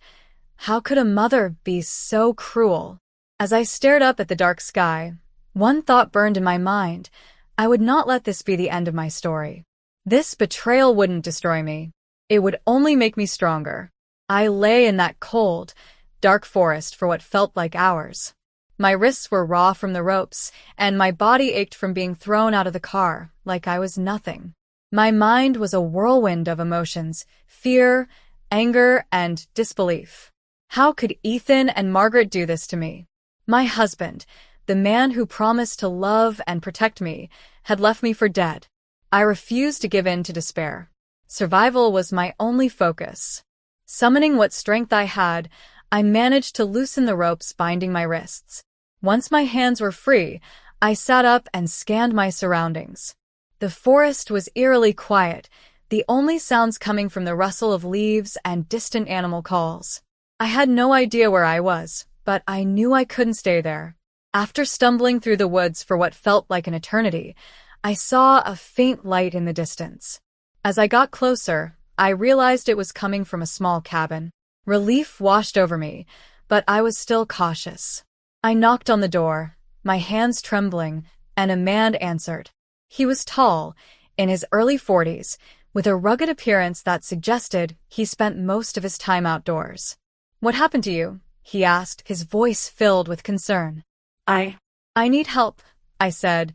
how could a mother be so cruel? As I stared up at the dark sky, one thought burned in my mind. I would not let this be the end of my story. This betrayal wouldn't destroy me. It would only make me stronger. I lay in that cold, dark forest for what felt like hours. My wrists were raw from the ropes, and my body ached from being thrown out of the car, like I was nothing. My mind was a whirlwind of emotions, fear, anger, and disbelief. How could Ethan and Margaret do this to me? My husband, the man who promised to love and protect me, had left me for dead. I refused to give in to despair. Survival was my only focus. Summoning what strength I had, I managed to loosen the ropes binding my wrists. Once my hands were free, I sat up and scanned my surroundings. The forest was eerily quiet, the only sounds coming from the rustle of leaves and distant animal calls. I had no idea where I was, but I knew I couldn't stay there. After stumbling through the woods for what felt like an eternity, I saw a faint light in the distance. As I got closer, I realized it was coming from a small cabin. Relief washed over me, but I was still cautious. I knocked on the door, my hands trembling, and a man answered. He was tall, in his early 40s, with a rugged appearance that suggested he spent most of his time outdoors. "What happened to you?" he asked, his voice filled with concern. I need help," I said,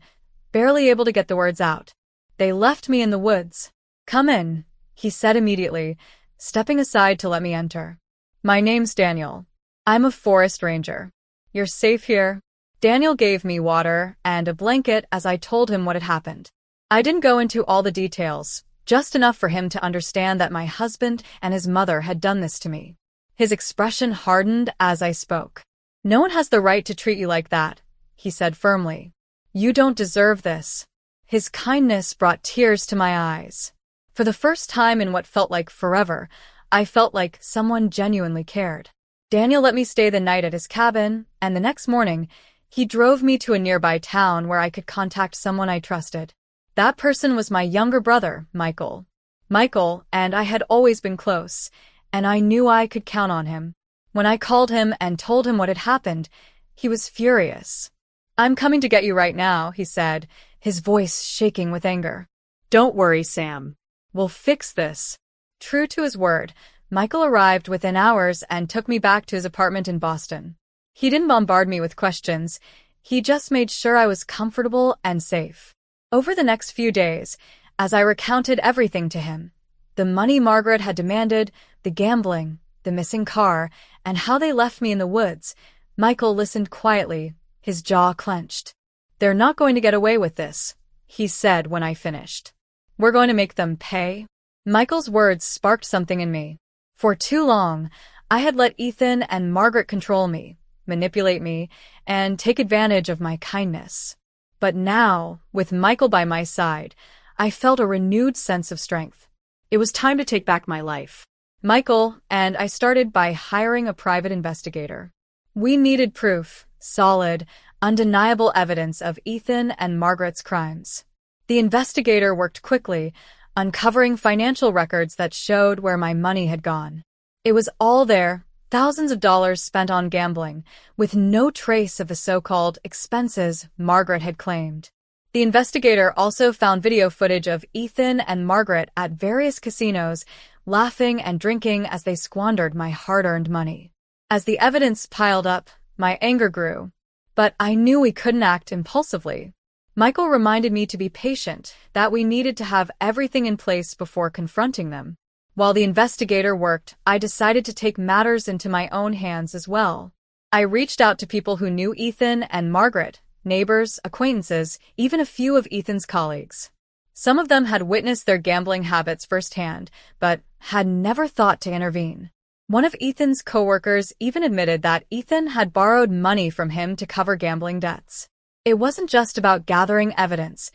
barely able to get the words out. "They left me in the woods." "Come in," he said immediately, stepping aside to let me enter. "My name's Daniel. I'm a forest ranger. You're safe here." Daniel gave me water and a blanket as I told him what had happened. I didn't go into all the details, just enough for him to understand that my husband and his mother had done this to me. His expression hardened as I spoke. "No one has the right to treat you like that," he said firmly. "You don't deserve this." His kindness brought tears to my eyes. For the first time in what felt like forever, I felt like someone genuinely cared. Daniel let me stay the night at his cabin, and the next morning, he drove me to a nearby town where I could contact someone I trusted. That person was my younger brother, Michael. Michael and I had always been close, and I knew I could count on him. When I called him and told him what had happened, he was furious. "I'm coming to get you right now," he said, his voice shaking with anger. "Don't worry, Sam. We'll fix this." True to his word, Michael arrived within hours and took me back to his apartment in Boston. He didn't bombard me with questions. He just made sure I was comfortable and safe. Over the next few days, as I recounted everything to him, the money Margaret had demanded, the gambling, the missing car, and how they left me in the woods, Michael listened quietly, his jaw clenched. "They're not going to get away with this," he said when I finished. "We're going to make them pay." Michael's words sparked something in me. For too long, I had let Ethan and Margaret control me, manipulate me, and take advantage of my kindness. But now, with Michael by my side, I felt a renewed sense of strength. It was time to take back my life. Michael and I started by hiring a private investigator. We needed proof, solid, undeniable evidence of Ethan and Margaret's crimes. The investigator worked quickly, uncovering financial records that showed where my money had gone. It was all there, thousands of dollars spent on gambling, with no trace of the so-called expenses Margaret had claimed. The investigator also found video footage of Ethan and Margaret at various casinos, laughing and drinking as they squandered my hard-earned money. As the evidence piled up, my anger grew. But I knew we couldn't act impulsively. Michael reminded me to be patient, that we needed to have everything in place before confronting them. While the investigator worked, I decided to take matters into my own hands as well. I reached out to people who knew Ethan and Margaret, neighbors, acquaintances, even a few of Ethan's colleagues. Some of them had witnessed their gambling habits firsthand, but had never thought to intervene. One of Ethan's coworkers even admitted that Ethan had borrowed money from him to cover gambling debts. It wasn't just about gathering evidence.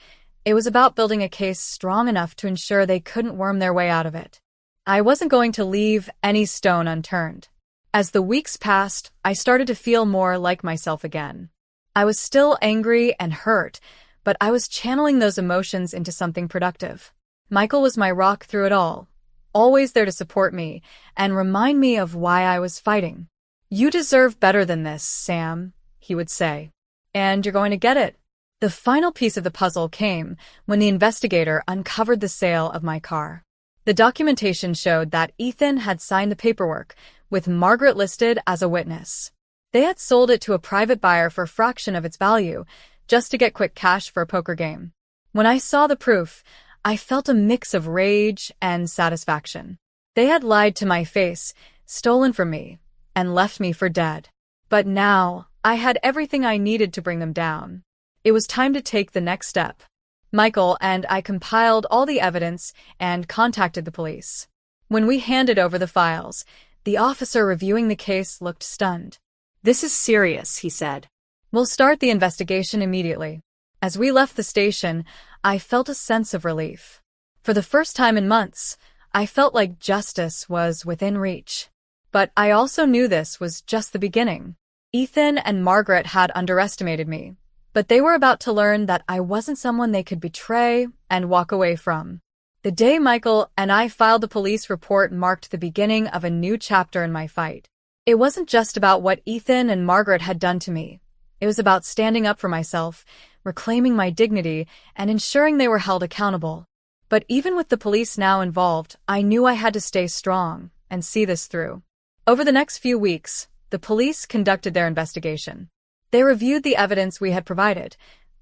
It was about building a case strong enough to ensure they couldn't worm their way out of it. I wasn't going to leave any stone unturned. As the weeks passed, I started to feel more like myself again. I was still angry and hurt, but I was channeling those emotions into something productive. Michael was my rock through it all, always there to support me and remind me of why I was fighting. "You deserve better than this, Sam," he would say. "And you're going to get it." The final piece of the puzzle came when the investigator uncovered the sale of my car. The documentation showed that Ethan had signed the paperwork, with Margaret listed as a witness. They had sold it to a private buyer for a fraction of its value, just to get quick cash for a poker game. When I saw the proof, I felt a mix of rage and satisfaction. They had lied to my face, stolen from me, and left me for dead. But now, I had everything I needed to bring them down. It was time to take the next step. Michael and I compiled all the evidence and contacted the police. When we handed over the files, the officer reviewing the case looked stunned. "This is serious," he said. "We'll start the investigation immediately." As we left the station, I felt a sense of relief. For the first time in months, I felt like justice was within reach. But I also knew this was just the beginning. Ethan and Margaret had underestimated me, but they were about to learn that I wasn't someone they could betray and walk away from. The day Michael and I filed the police report marked the beginning of a new chapter in my fight. It wasn't just about what Ethan and Margaret had done to me. It was about standing up for myself, reclaiming my dignity, and ensuring they were held accountable. But even with the police now involved, I knew I had to stay strong and see this through. Over the next few weeks, the police conducted their investigation. They reviewed the evidence we had provided,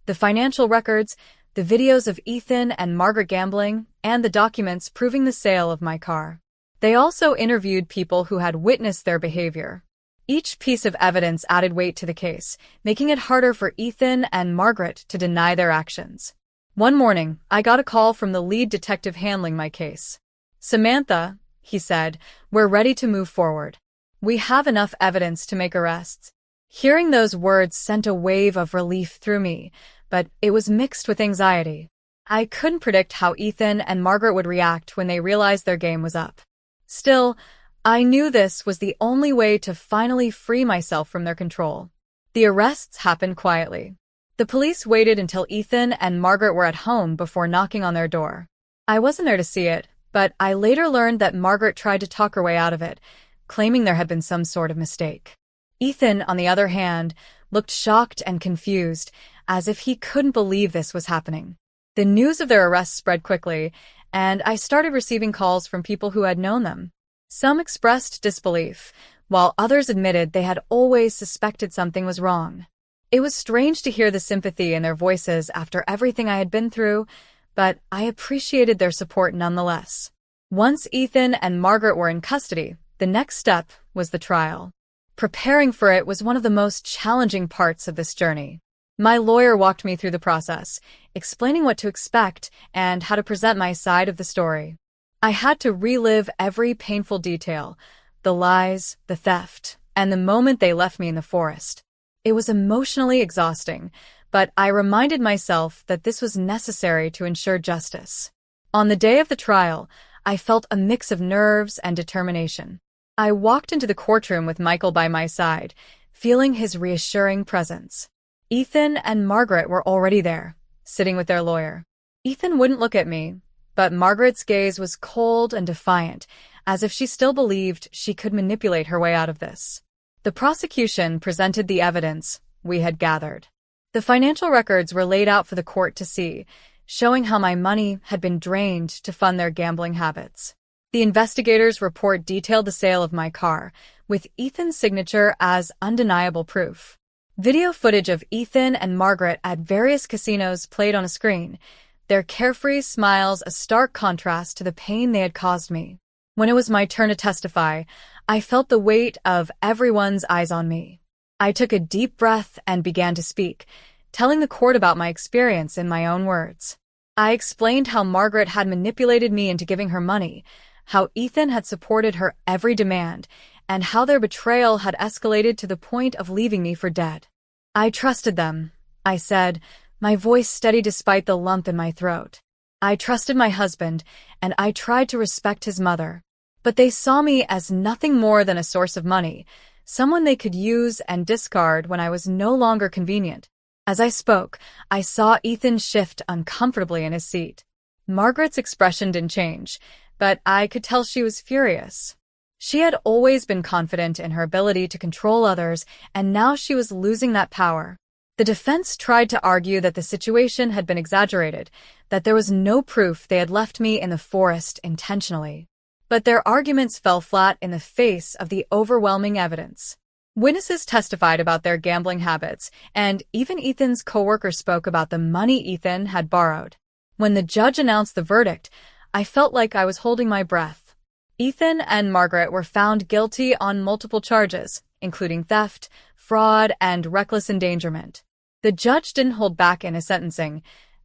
the financial records, the videos of Ethan and Margaret gambling, and the documents proving the sale of my car. They also interviewed people who had witnessed their behavior. Each piece of evidence added weight to the case, making it harder for Ethan and Margaret to deny their actions. One morning, I got a call from the lead detective handling my case. "Samantha," he said, "we're ready to move forward. We have enough evidence to make arrests." Hearing those words sent a wave of relief through me, but it was mixed with anxiety. I couldn't predict how Ethan and Margaret would react when they realized their game was up. Still, I knew this was the only way to finally free myself from their control. The arrests happened quietly. The police waited until Ethan and Margaret were at home before knocking on their door. I wasn't there to see it, but I later learned that Margaret tried to talk her way out of it, claiming there had been some sort of mistake. Ethan, on the other hand, looked shocked and confused, as if he couldn't believe this was happening. The news of their arrests spread quickly, and I started receiving calls from people who had known them. Some expressed disbelief, while others admitted they had always suspected something was wrong. It was strange to hear the sympathy in their voices after everything I had been through, but I appreciated their support nonetheless. Once Ethan and Margaret were in custody, the next step was the trial. Preparing for it was one of the most challenging parts of this journey. My lawyer walked me through the process, explaining what to expect and how to present my side of the story. I had to relive every painful detail, the lies, the theft, and the moment they left me in the forest. It was emotionally exhausting, but I reminded myself that this was necessary to ensure justice. On the day of the trial, I felt a mix of nerves and determination. I walked into the courtroom with Michael by my side, feeling his reassuring presence. Ethan and Margaret were already there, sitting with their lawyer. Ethan wouldn't look at me, but Margaret's gaze was cold and defiant, as if she still believed she could manipulate her way out of this. The prosecution presented the evidence we had gathered. The financial records were laid out for the court to see, showing how my money had been drained to fund their gambling habits. The investigators' report detailed the sale of my car, with Ethan's signature as undeniable proof. Video footage of Ethan and Margaret at various casinos played on a screen, their carefree smiles a stark contrast to the pain they had caused me. When it was my turn to testify, I felt the weight of everyone's eyes on me. I took a deep breath and began to speak, telling the court about my experience in my own words. I explained how Margaret had manipulated me into giving her money, how Ethan had supported her every demand, and how their betrayal had escalated to the point of leaving me for dead. "I trusted them," I said, my voice steady despite the lump in my throat. "I trusted my husband, and I tried to respect his mother. But they saw me as nothing more than a source of money, someone they could use and discard when I was no longer convenient." As I spoke, I saw Ethan shift uncomfortably in his seat. Margaret's expression didn't change, but I could tell she was furious. She had always been confident in her ability to control others, and now she was losing that power. The defense tried to argue that the situation had been exaggerated, that there was no proof they had left me in the forest intentionally. But their arguments fell flat in the face of the overwhelming evidence. Witnesses testified about their gambling habits, and even Ethan's coworker spoke about the money Ethan had borrowed. When the judge announced the verdict, I felt like I was holding my breath. Ethan and Margaret were found guilty on multiple charges, including theft, fraud, and reckless endangerment. The judge didn't hold back in his sentencing,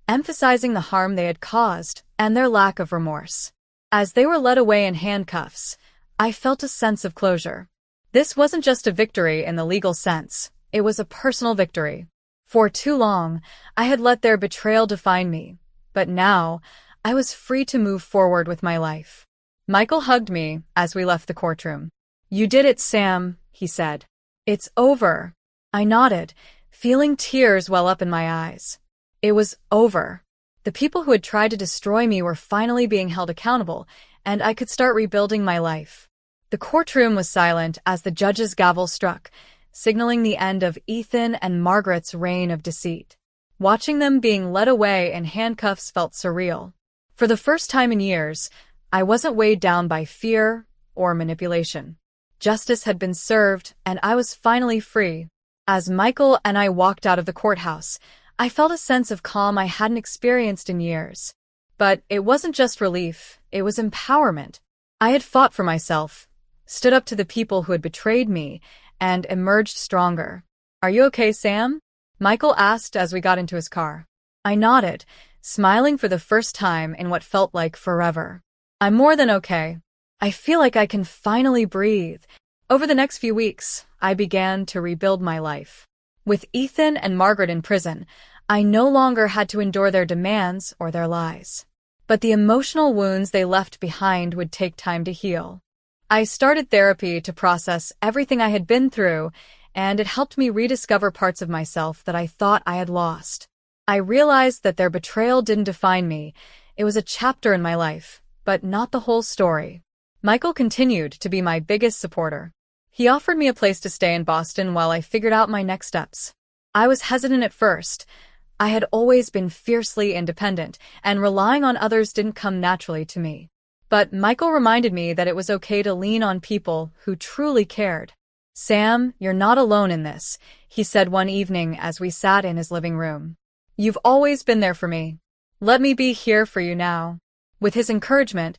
emphasizing the harm they had caused and their lack of remorse. As they were led away in handcuffs, I felt a sense of closure. This wasn't just a victory in the legal sense, it was a personal victory. For too long, I had let their betrayal define me, but now I was free to move forward with my life. Michael hugged me as we left the courtroom. "You did it, Sam," he said. "It's over." I nodded, feeling tears well up in my eyes. It was over. The people who had tried to destroy me were finally being held accountable, and I could start rebuilding my life. The courtroom was silent as the judge's gavel struck, signaling the end of Ethan and Margaret's reign of deceit. Watching them being led away in handcuffs felt surreal. For the first time in years, I wasn't weighed down by fear or manipulation. Justice had been served, and I was finally free. As Michael and I walked out of the courthouse, I felt a sense of calm I hadn't experienced in years. But it wasn't just relief, it was empowerment. I had fought for myself, stood up to the people who had betrayed me, and emerged stronger. "Are you okay, Sam?" Michael asked as we got into his car. I nodded, smiling for the first time in what felt like forever. "I'm more than okay. I feel like I can finally breathe." Over the next few weeks, I began to rebuild my life. With Ethan and Margaret in prison, I no longer had to endure their demands or their lies. But the emotional wounds they left behind would take time to heal. I started therapy to process everything I had been through, and it helped me rediscover parts of myself that I thought I had lost. I realized that their betrayal didn't define me. It was a chapter in my life, but not the whole story. Michael continued to be my biggest supporter. He offered me a place to stay in Boston while I figured out my next steps. I was hesitant at first. I had always been fiercely independent, and relying on others didn't come naturally to me. But Michael reminded me that it was okay to lean on people who truly cared. "Sam, you're not alone in this," he said one evening as we sat in his living room. "You've always been there for me. Let me be here for you now." With his encouragement,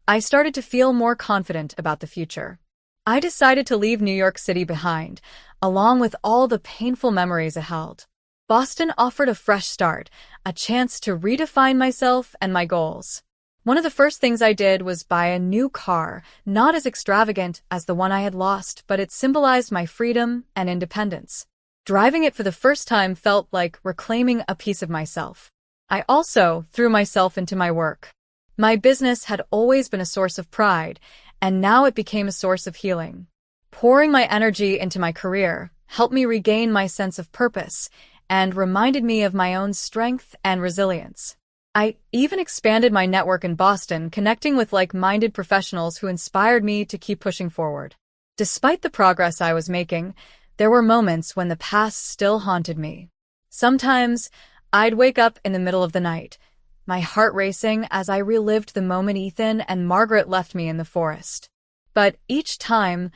I started to feel more confident about the future. I decided to leave New York City behind, along with all the painful memories it held. Boston offered a fresh start, a chance to redefine myself and my goals. One of the first things I did was buy a new car, not as extravagant as the one I had lost, but it symbolized my freedom and independence. Driving it for the first time felt like reclaiming a piece of myself. I also threw myself into my work. My business had always been a source of pride, and now it became a source of healing. Pouring my energy into my career helped me regain my sense of purpose and reminded me of my own strength and resilience. I even expanded my network in Boston, connecting with like-minded professionals who inspired me to keep pushing forward. Despite the progress I was making, there were moments when the past still haunted me. Sometimes, I'd wake up in the middle of the night, my heart racing as I relived the moment Ethan and Margaret left me in the forest. But each time,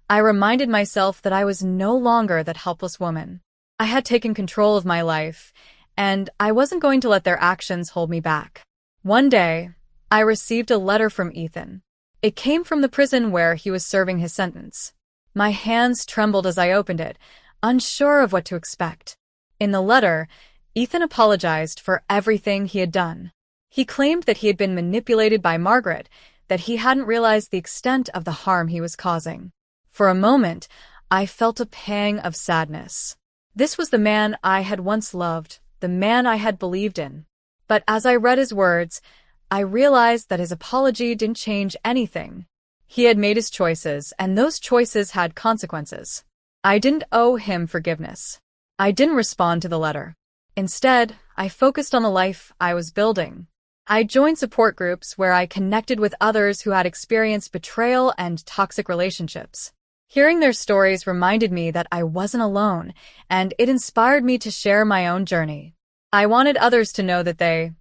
I reminded myself that I was no longer that helpless woman. I had taken control of my life, and I wasn't going to let their actions hold me back. One day, I received a letter from Ethan. It came from the prison where he was serving his sentence. My hands trembled as I opened it, unsure of what to expect. In the letter, Ethan apologized for everything he had done. He claimed that he had been manipulated by Margaret, that he hadn't realized the extent of the harm he was causing. For a moment, I felt a pang of sadness. This was the man I had once loved, the man I had believed in. But as I read his words, I realized that his apology didn't change anything. He had made his choices, and those choices had consequences. I didn't owe him forgiveness. I didn't respond to the letter. Instead, I focused on the life I was building. I joined support groups where I connected with others who had experienced betrayal and toxic relationships. Hearing their stories reminded me that I wasn't alone, and it inspired me to share my own journey. I wanted others to know that they,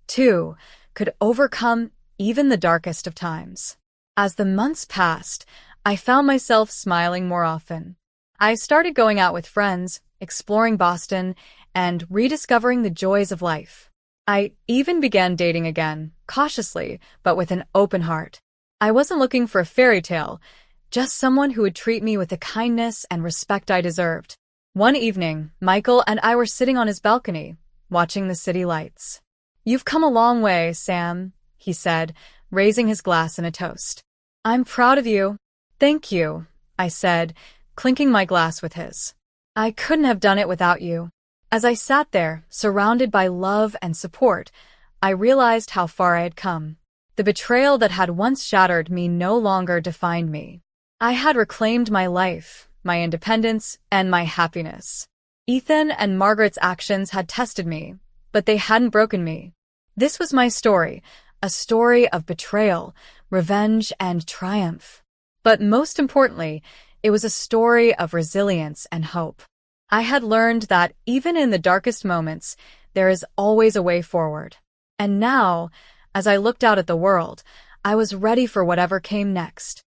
too, could overcome even the darkest of times. As the months passed, I found myself smiling more often. I started going out with friends, exploring Boston, and rediscovering the joys of life. I even began dating again, cautiously, but with an open heart. I wasn't looking for a fairy tale, just someone who would treat me with the kindness and respect I deserved. One evening, Michael and I were sitting on his balcony, watching the city lights. "You've come a long way, Sam," he said, raising his glass in a toast. "I'm proud of you." "Thank you," I said, clinking my glass with his. "I couldn't have done it without you." As I sat there, surrounded by love and support, I realized how far I had come. The betrayal that had once shattered me no longer defined me. I had reclaimed my life, my independence, and my happiness. Ethan and Margaret's actions had tested me, but they hadn't broken me. This was my story, a story of betrayal, revenge, and triumph. But most importantly, it was a story of resilience and hope. I had learned that even in the darkest moments, there is always a way forward. And now, as I looked out at the world, I was ready for whatever came next.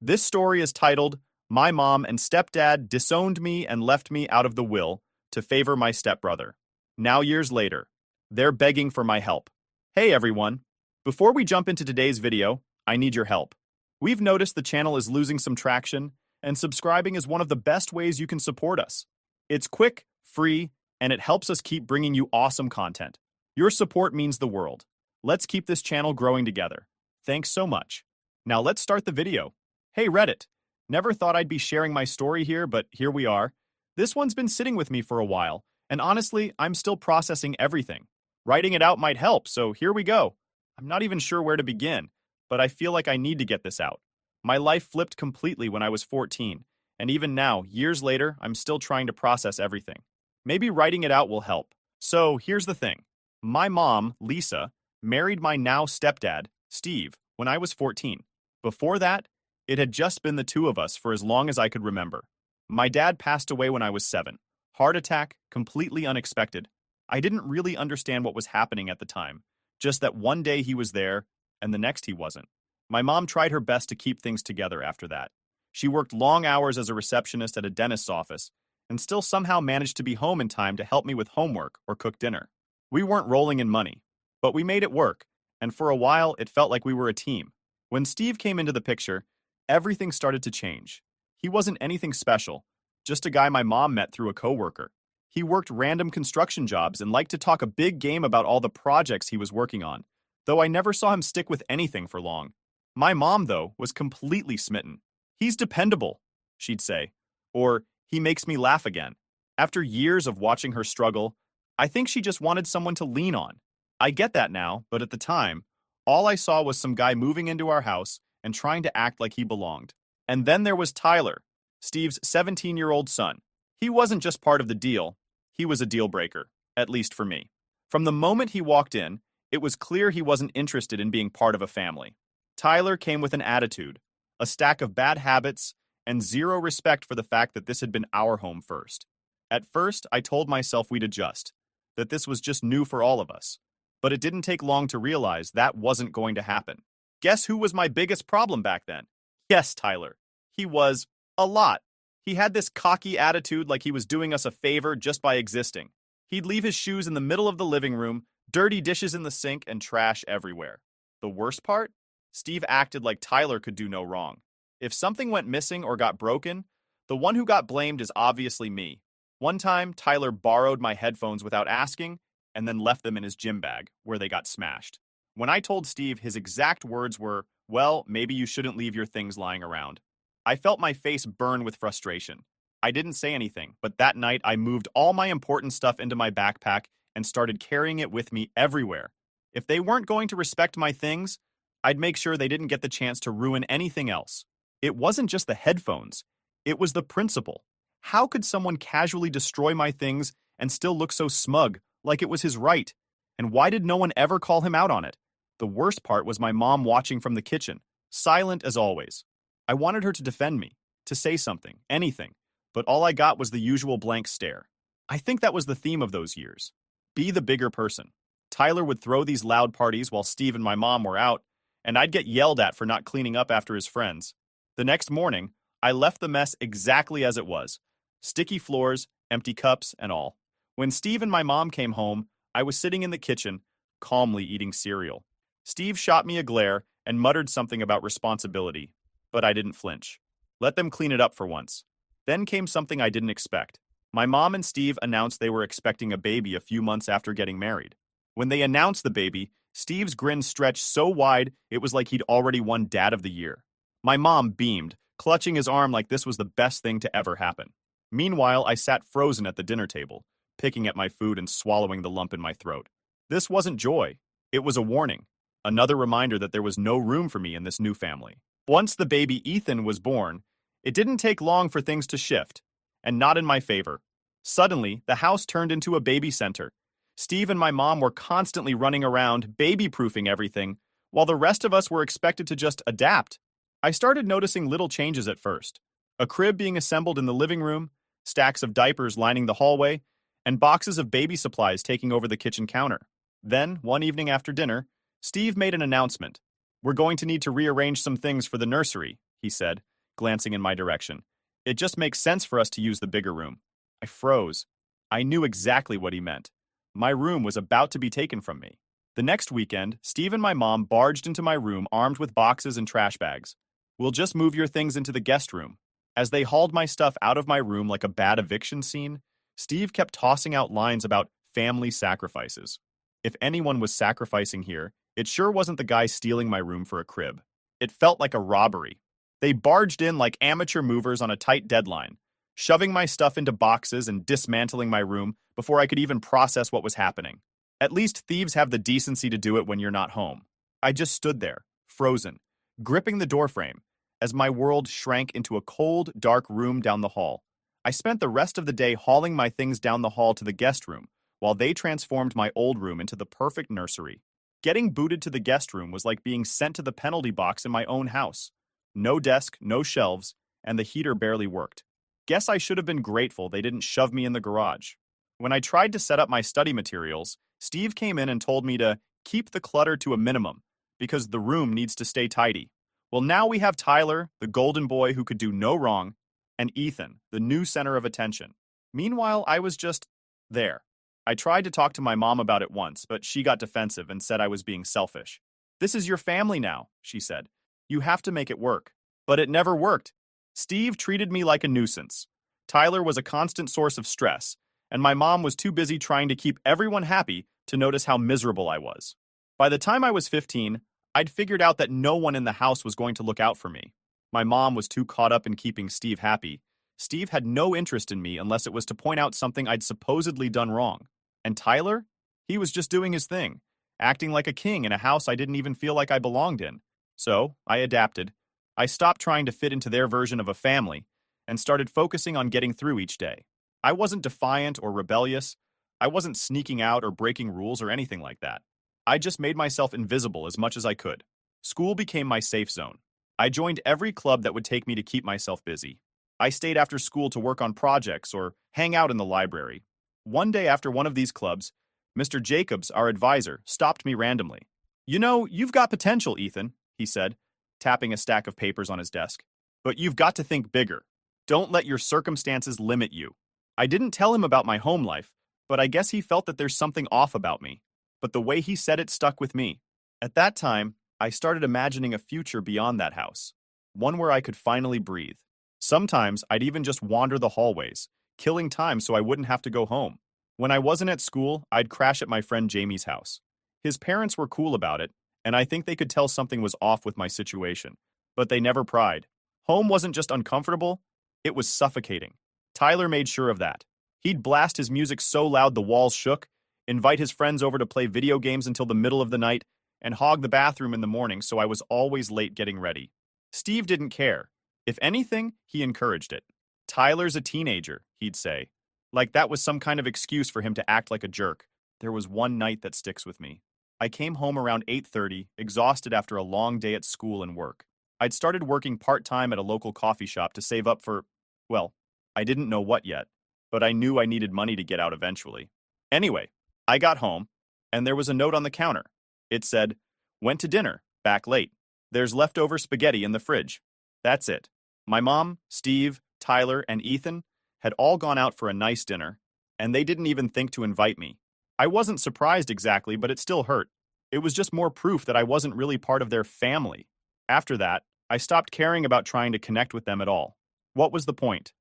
This story is titled, My Mom and Stepdad Disowned Me and Left Me Out of the Will to Favor My Stepbrother. Now years later, they're begging for my help. Hey everyone! Before we jump into today's video, I need your help. We've noticed the channel is losing some traction, and subscribing is one of the best ways you can support us. It's quick, free, and it helps us keep bringing you awesome content. Your support means the world. Let's keep this channel growing together. Thanks so much. Now let's start the video. Hey Reddit! Never thought I'd be sharing my story here, but here we are. This one's been sitting with me for a while, and honestly, I'm still processing everything. Writing it out might help, so here we go. I'm not even sure where to begin, but I feel like I need to get this out. My life flipped completely when I was 14, and even now, years later, I'm still trying to process everything. Maybe writing it out will help. So here's the thing. My mom, Lisa, married my now stepdad, Steve, when I was 14. Before that, it had just been the two of us for as long as I could remember. My dad passed away when I was 7. Heart attack, completely unexpected. I didn't really understand what was happening at the time, just that one day he was there, and the next he wasn't. My mom tried her best to keep things together after that. She worked long hours as a receptionist at a dentist's office, and still somehow managed to be home in time to help me with homework or cook dinner. We weren't rolling in money, but we made it work, and for a while it felt like we were a team. When Steve came into the picture, everything started to change. He wasn't anything special, just a guy my mom met through a coworker. He worked random construction jobs and liked to talk a big game about all the projects he was working on, though I never saw him stick with anything for long. My mom, though, was completely smitten. "He's dependable," she'd say, or "he makes me laugh again." After years of watching her struggle, I think she just wanted someone to lean on. I get that now, but at the time, all I saw was some guy moving into our house and trying to act like he belonged. And then there was Tyler, Steve's 17-year-old son. He wasn't just part of the deal, he was a deal breaker, at least for me. From the moment he walked in, it was clear he wasn't interested in being part of a family. Tyler came with an attitude, a stack of bad habits, and zero respect for the fact that this had been our home first. At first, I told myself we'd adjust, that this was just new for all of us. But it didn't take long to realize that wasn't going to happen. Guess who was my biggest problem back then? Yes, Tyler. He was a lot. He had this cocky attitude like he was doing us a favor just by existing. He'd leave his shoes in the middle of the living room, dirty dishes in the sink, and trash everywhere. The worst part? Steve acted like Tyler could do no wrong. If something went missing or got broken, the one who got blamed is obviously me. One time, Tyler borrowed my headphones without asking and then left them in his gym bag, where they got smashed. When I told Steve, his exact words were, "Well, maybe you shouldn't leave your things lying around." I felt my face burn with frustration. I didn't say anything, but that night I moved all my important stuff into my backpack and started carrying it with me everywhere. If they weren't going to respect my things, I'd make sure they didn't get the chance to ruin anything else. It wasn't just the headphones, it was the principle. How could someone casually destroy my things and still look so smug, like it was his right? And why did no one ever call him out on it? The worst part was my mom watching from the kitchen, silent as always. I wanted her to defend me, to say something, anything, but all I got was the usual blank stare. I think that was the theme of those years. Be the bigger person. Tyler would throw these loud parties while Steve and my mom were out, and I'd get yelled at for not cleaning up after his friends. The next morning, I left the mess exactly as it was. Sticky floors, empty cups, and all. When Steve and my mom came home, I was sitting in the kitchen, calmly eating cereal. Steve shot me a glare and muttered something about responsibility, but I didn't flinch. Let them clean it up for once. Then came something I didn't expect. My mom and Steve announced they were expecting a baby a few months after getting married. When they announced the baby, Steve's grin stretched so wide it was like he'd already won Dad of the Year. My mom beamed, clutching his arm like this was the best thing to ever happen. Meanwhile, I sat frozen at the dinner table, picking at my food and swallowing the lump in my throat. This wasn't joy. It was a warning. Another reminder that there was no room for me in this new family. Once the baby Ethan was born, it didn't take long for things to shift, and not in my favor. Suddenly, the house turned into a baby center. Steve and my mom were constantly running around, baby-proofing everything, while the rest of us were expected to just adapt. I started noticing little changes at first. A crib being assembled in the living room, stacks of diapers lining the hallway, and boxes of baby supplies taking over the kitchen counter. Then, one evening after dinner, Steve made an announcement. "We're going to need to rearrange some things for the nursery," he said, glancing in my direction. "It just makes sense for us to use the bigger room." I froze. I knew exactly what he meant. My room was about to be taken from me. The next weekend, Steve and my mom barged into my room armed with boxes and trash bags. "We'll just move your things into the guest room." As they hauled my stuff out of my room like a bad eviction scene, Steve kept tossing out lines about family sacrifices. If anyone was sacrificing here, it sure wasn't the guy stealing my room for a crib. It felt like a robbery. They barged in like amateur movers on a tight deadline, shoving my stuff into boxes and dismantling my room before I could even process what was happening. At least thieves have the decency to do it when you're not home. I just stood there, frozen, gripping the doorframe, as my world shrank into a cold, dark room down the hall. I spent the rest of the day hauling my things down the hall to the guest room, while they transformed my old room into the perfect nursery. Getting booted to the guest room was like being sent to the penalty box in my own house. No desk, no shelves, and the heater barely worked. Guess I should have been grateful they didn't shove me in the garage. When I tried to set up my study materials, Steve came in and told me to keep the clutter to a minimum, because the room needs to stay tidy. Well, now we have Tyler, the golden boy who could do no wrong, and Ethan, the new center of attention. Meanwhile, I was just there. I tried to talk to my mom about it once, but she got defensive and said I was being selfish. "This is your family now," she said. "You have to make it work." But it never worked. Steve treated me like a nuisance. Tyler was a constant source of stress, and my mom was too busy trying to keep everyone happy to notice how miserable I was. By the time I was 15, I'd figured out that no one in the house was going to look out for me. My mom was too caught up in keeping Steve happy. Steve had no interest in me unless it was to point out something I'd supposedly done wrong. And Tyler? He was just doing his thing, acting like a king in a house I didn't even feel like I belonged in. So, I adapted. I stopped trying to fit into their version of a family and started focusing on getting through each day. I wasn't defiant or rebellious. I wasn't sneaking out or breaking rules or anything like that. I just made myself invisible as much as I could. School became my safe zone. I joined every club that would take me to keep myself busy. I stayed after school to work on projects or hang out in the library. One day after one of these clubs, Mr. Jacobs, our advisor, stopped me randomly. "You know, you've got potential, Ethan," he said, tapping a stack of papers on his desk. "But you've got to think bigger. Don't let your circumstances limit you." I didn't tell him about my home life, but I guess he felt that there's something off about me. But the way he said it stuck with me. At that time, I started imagining a future beyond that house. one where I could finally breathe. Sometimes I'd even just wander the hallways, killing time so I wouldn't have to go home. When I wasn't at school, I'd crash at my friend Jamie's house. His parents were cool about it, and I think they could tell something was off with my situation, but they never pried. Home wasn't just uncomfortable, it was suffocating. Tyler made sure of that. He'd blast his music so loud the walls shook, invite his friends over to play video games until the middle of the night, and hog the bathroom in the morning so I was always late getting ready. Steve didn't care. If anything, he encouraged it. Tyler's a teenager, he'd say. Like that was some kind of excuse for him to act like a jerk. There was one night that sticks with me. I came home around 8:30, exhausted after a long day at school and work. I'd started working part-time at a local coffee shop to save up for, well, I didn't know what yet, but I knew I needed money to get out eventually. Anyway, I got home, and there was a note on the counter. It said, "Went to dinner, back late. There's leftover spaghetti in the fridge." That's it. My mom, Steve, Tyler, and Ethan had all gone out for a nice dinner, and they didn't even think to invite me. I wasn't surprised exactly, but it still hurt. It was just more proof that I wasn't really part of their family. After that, I stopped caring about trying to connect with them at all. What was the point?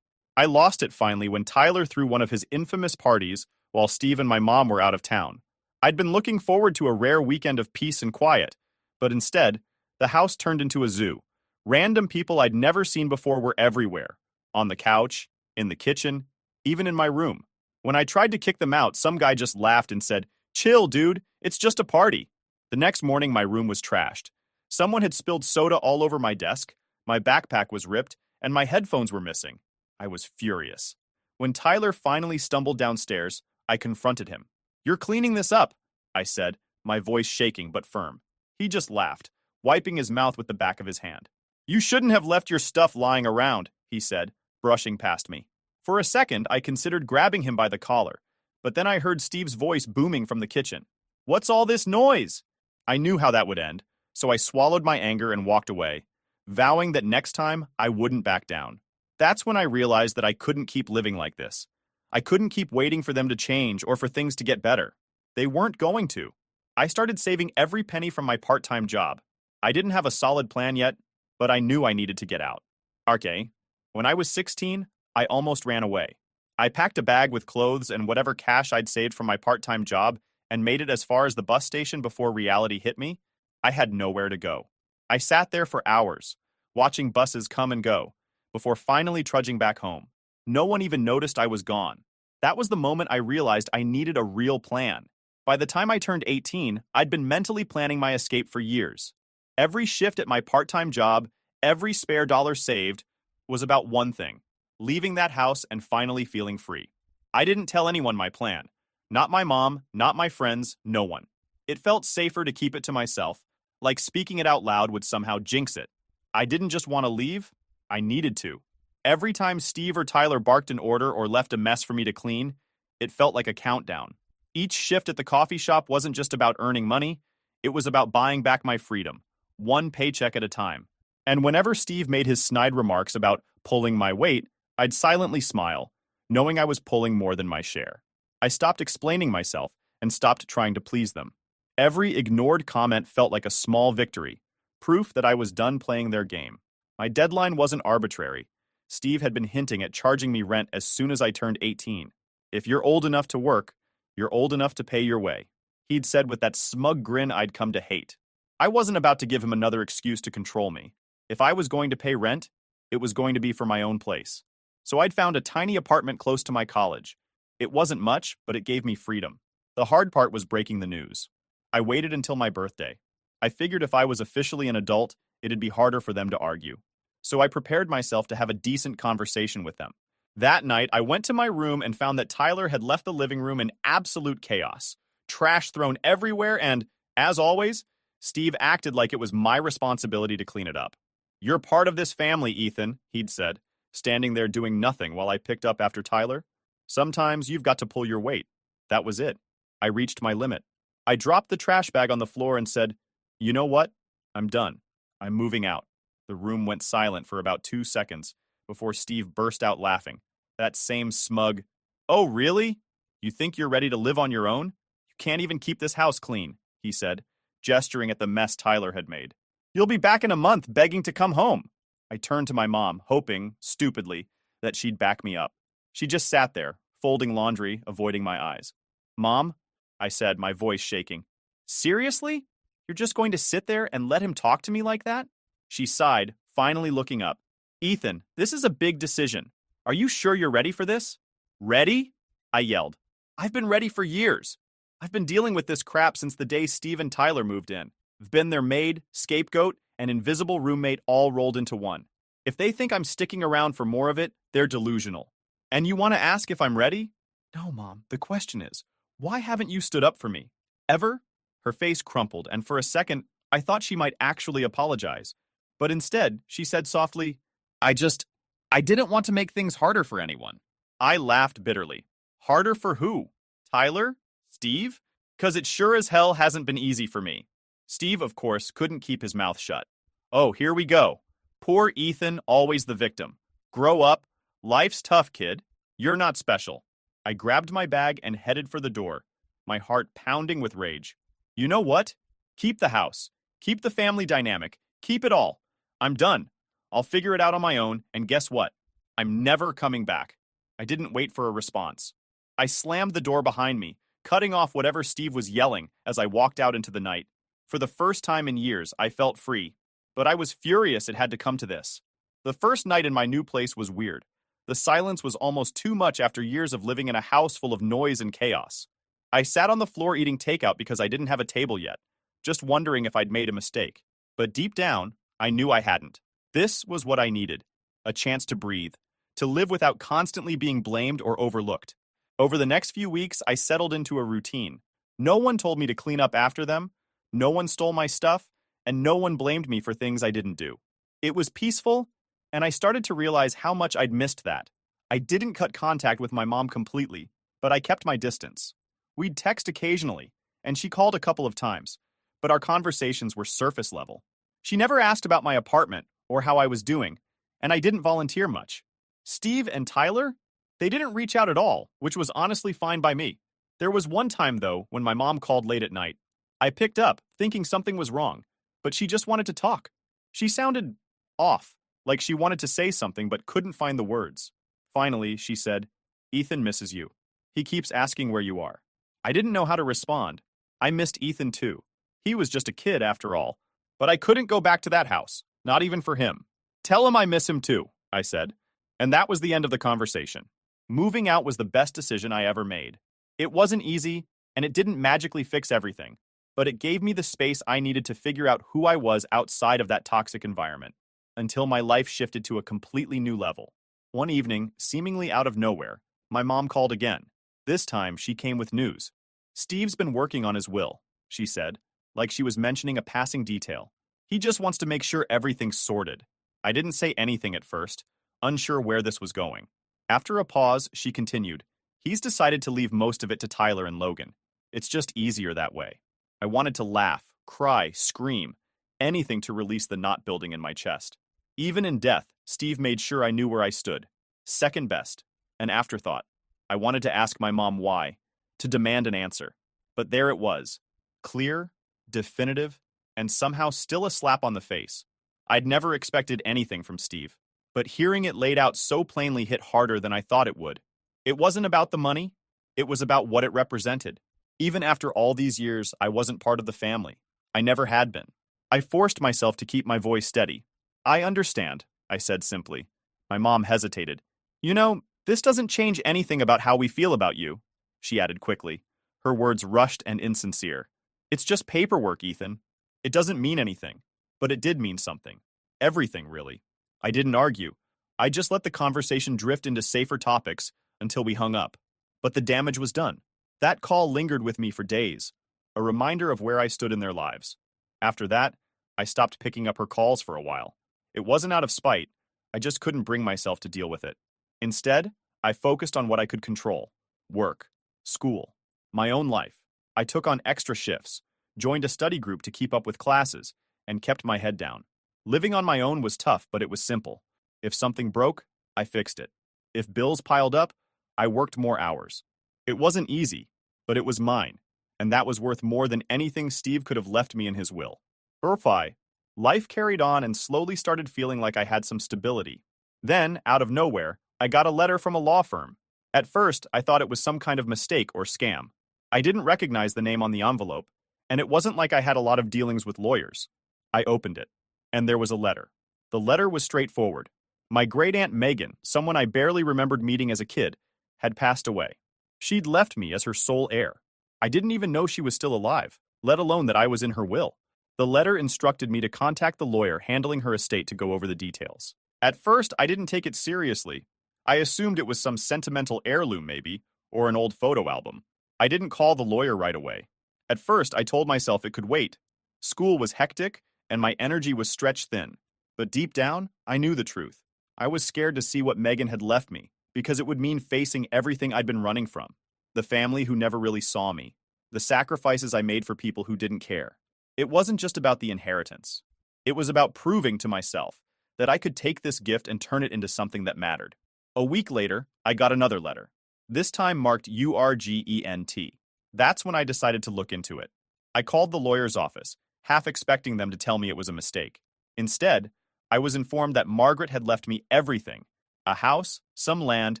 I lost it finally when Tyler threw one of his infamous parties while Steve and my mom were out of town. I'd been looking forward to a rare weekend of peace and quiet, but instead, the house turned into a zoo. Random people I'd never seen before were everywhere. On the couch, in the kitchen, even in my room. When I tried to kick them out, some guy just laughed and said, "Chill, dude, it's just a party." The next morning, my room was trashed. Someone had spilled soda all over my desk, my backpack was ripped, and my headphones were missing. I was furious. When Tyler finally stumbled downstairs, I confronted him. "You're cleaning this up," I said, my voice shaking but firm. He just laughed, wiping his mouth with the back of his hand. "You shouldn't have left your stuff lying around," he said, brushing past me. For a second, I considered grabbing him by the collar, but then I heard Steve's voice booming from the kitchen. "What's all this noise?" I knew how that would end, so I swallowed my anger and walked away, vowing that next time I wouldn't back down. That's when I realized that I couldn't keep living like this. I couldn't keep waiting for them to change or for things to get better. They weren't going to. I started saving every penny from my part-time job. I didn't have a solid plan yet, but I knew I needed to get out. Okay, when I was 16, I almost ran away. I packed a bag with clothes and whatever cash I'd saved from my part-time job and made it as far as the bus station before reality hit me. I had nowhere to go. I sat there for hours, watching buses come and go, before finally trudging back home. No one even noticed I was gone. That was the moment I realized I needed a real plan. By the time I turned 18, I'd been mentally planning my escape for years. Every shift at my part-time job, every spare dollar saved, was about one thing: leaving that house and finally feeling free. I didn't tell anyone my plan. Not my mom, not my friends, no one. It felt safer to keep it to myself, like speaking it out loud would somehow jinx it. I didn't just want to leave, I needed to. Every time Steve or Tyler barked an order or left a mess for me to clean, it felt like a countdown. Each shift at the coffee shop wasn't just about earning money, it was about buying back my freedom, one paycheck at a time. And whenever Steve made his snide remarks about pulling my weight, I'd silently smile, knowing I was pulling more than my share. I stopped explaining myself and stopped trying to please them. Every ignored comment felt like a small victory, proof that I was done playing their game. My deadline wasn't arbitrary. Steve had been hinting at charging me rent as soon as I turned 18. If you're old enough to work, you're old enough to pay your way, he'd said with that smug grin I'd come to hate. I wasn't about to give him another excuse to control me. If I was going to pay rent, it was going to be for my own place. So I'd found a tiny apartment close to my college. It wasn't much, but it gave me freedom. The hard part was breaking the news. I waited until my birthday. I figured if I was officially an adult, it'd be harder for them to argue. So I prepared myself to have a decent conversation with them. That night, I went to my room and found that Tyler had left the living room in absolute chaos. Trash thrown everywhere and, as always, Steve acted like it was my responsibility to clean it up. "You're part of this family, Ethan," he'd said, standing there doing nothing while I picked up after Tyler. "Sometimes you've got to pull your weight." That was it. I reached my limit. I dropped the trash bag on the floor and said, "You know what? I'm done. I'm moving out." The room went silent for about 2 seconds before Steve burst out laughing. That same smug, "Oh, really? You think you're ready to live on your own? You can't even keep this house clean," he said, gesturing at the mess Tyler had made. "You'll be back in a month begging to come home." I turned to my mom, hoping, stupidly, that she'd back me up. She just sat there, folding laundry, avoiding my eyes. Mom, I said, my voice shaking. Seriously? You're just going to sit there and let him talk to me like that? She sighed, finally looking up. Ethan, this is a big decision. Are you sure you're ready for this? Ready? I yelled. I've been ready for years. I've been dealing with this crap since the day Steve and Tyler moved in. I've been their maid, scapegoat, and invisible roommate all rolled into one. If they think I'm sticking around for more of it, they're delusional. And you want to ask if I'm ready? No, Mom. The question is, why haven't you stood up for me? Ever? Her face crumpled, and for a second, I thought she might actually apologize. But instead, she said softly, I didn't want to make things harder for anyone. I laughed bitterly. Harder for who? Tyler? Steve? 'Cause it sure as hell hasn't been easy for me. Steve, of course, couldn't keep his mouth shut. Oh, here we go. Poor Ethan, always the victim. Grow up. Life's tough, kid. You're not special. I grabbed my bag and headed for the door, my heart pounding with rage. You know what? Keep the house. Keep the family dynamic. Keep it all. I'm done. I'll figure it out on my own, and guess what? I'm never coming back. I didn't wait for a response. I slammed the door behind me, cutting off whatever Steve was yelling as I walked out into the night. For the first time in years, I felt free. But I was furious it had to come to this. The first night in my new place was weird. The silence was almost too much after years of living in a house full of noise and chaos. I sat on the floor eating takeout because I didn't have a table yet, just wondering if I'd made a mistake. But deep down, I knew I hadn't. This was what I needed. A chance to breathe. To live without constantly being blamed or overlooked. Over the next few weeks, I settled into a routine. No one told me to clean up after them. No one stole my stuff. And no one blamed me for things I didn't do. It was peaceful, and I started to realize how much I'd missed that. I didn't cut contact with my mom completely, but I kept my distance. We'd text occasionally, and she called a couple of times, but our conversations were surface level. She never asked about my apartment or how I was doing, and I didn't volunteer much. Steve and Tyler? They didn't reach out at all, which was honestly fine by me. There was one time, though, when my mom called late at night. I picked up, thinking something was wrong, but she just wanted to talk. She sounded off, like she wanted to say something but couldn't find the words. Finally, she said, Ethan misses you. He keeps asking where you are. I didn't know how to respond. I missed Ethan too. He was just a kid after all. But I couldn't go back to that house, not even for him. Tell him I miss him too, I said. And that was the end of the conversation. Moving out was the best decision I ever made. It wasn't easy, and it didn't magically fix everything, but it gave me the space I needed to figure out who I was outside of that toxic environment, until my life shifted to a completely new level. One evening, seemingly out of nowhere, my mom called again. This time, she came with news. Steve's been working on his will, she said, like she was mentioning a passing detail. He just wants to make sure everything's sorted. I didn't say anything at first, unsure where this was going. After a pause, she continued, He's decided to leave most of it to Tyler and Logan. It's just easier that way. I wanted to laugh, cry, scream, anything to release the knot building in my chest. Even in death, Steve made sure I knew where I stood. Second best. An afterthought. I wanted to ask my mom why, to demand an answer. But there it was. Clear, definitive, and somehow still a slap on the face. I'd never expected anything from Steve, but hearing it laid out so plainly hit harder than I thought it would. It wasn't about the money. It was about what it represented. Even after all these years, I wasn't part of the family. I never had been. I forced myself to keep my voice steady. I understand, I said simply. My mom hesitated. You know, this doesn't change anything about how we feel about you, she added quickly, her words rushed and insincere. It's just paperwork, Ethan. It doesn't mean anything, but it did mean something. Everything, really. I didn't argue. I just let the conversation drift into safer topics until we hung up. But the damage was done. That call lingered with me for days, a reminder of where I stood in their lives. After that, I stopped picking up her calls for a while. It wasn't out of spite, I just couldn't bring myself to deal with it. Instead, I focused on what I could control: work, school, my own life. I took on extra shifts, joined a study group to keep up with classes, and kept my head down. Living on my own was tough, but it was simple. If something broke, I fixed it. If bills piled up, I worked more hours. It wasn't easy, but it was mine, and that was worth more than anything Steve could have left me in his will. Irfi, Life carried on and slowly started feeling like I had some stability. Then, out of nowhere, I got a letter from a law firm. At first, I thought it was some kind of mistake or scam. I didn't recognize the name on the envelope, and it wasn't like I had a lot of dealings with lawyers. I opened it, and there was a letter. The letter was straightforward. My great-aunt Megan, someone I barely remembered meeting as a kid, had passed away. She'd left me as her sole heir. I didn't even know she was still alive, let alone that I was in her will. The letter instructed me to contact the lawyer handling her estate to go over the details. At first, I didn't take it seriously. I assumed it was some sentimental heirloom maybe, or an old photo album. I didn't call the lawyer right away. At first, I told myself it could wait. School was hectic, and my energy was stretched thin. But deep down, I knew the truth. I was scared to see what Megan had left me, because it would mean facing everything I'd been running from. The family who never really saw me. The sacrifices I made for people who didn't care. It wasn't just about the inheritance. It was about proving to myself that I could take this gift and turn it into something that mattered. A week later, I got another letter. This time marked URGENT. That's when I decided to look into it. I called the lawyer's office, half expecting them to tell me it was a mistake. Instead, I was informed that Margaret had left me everything: a house, some land,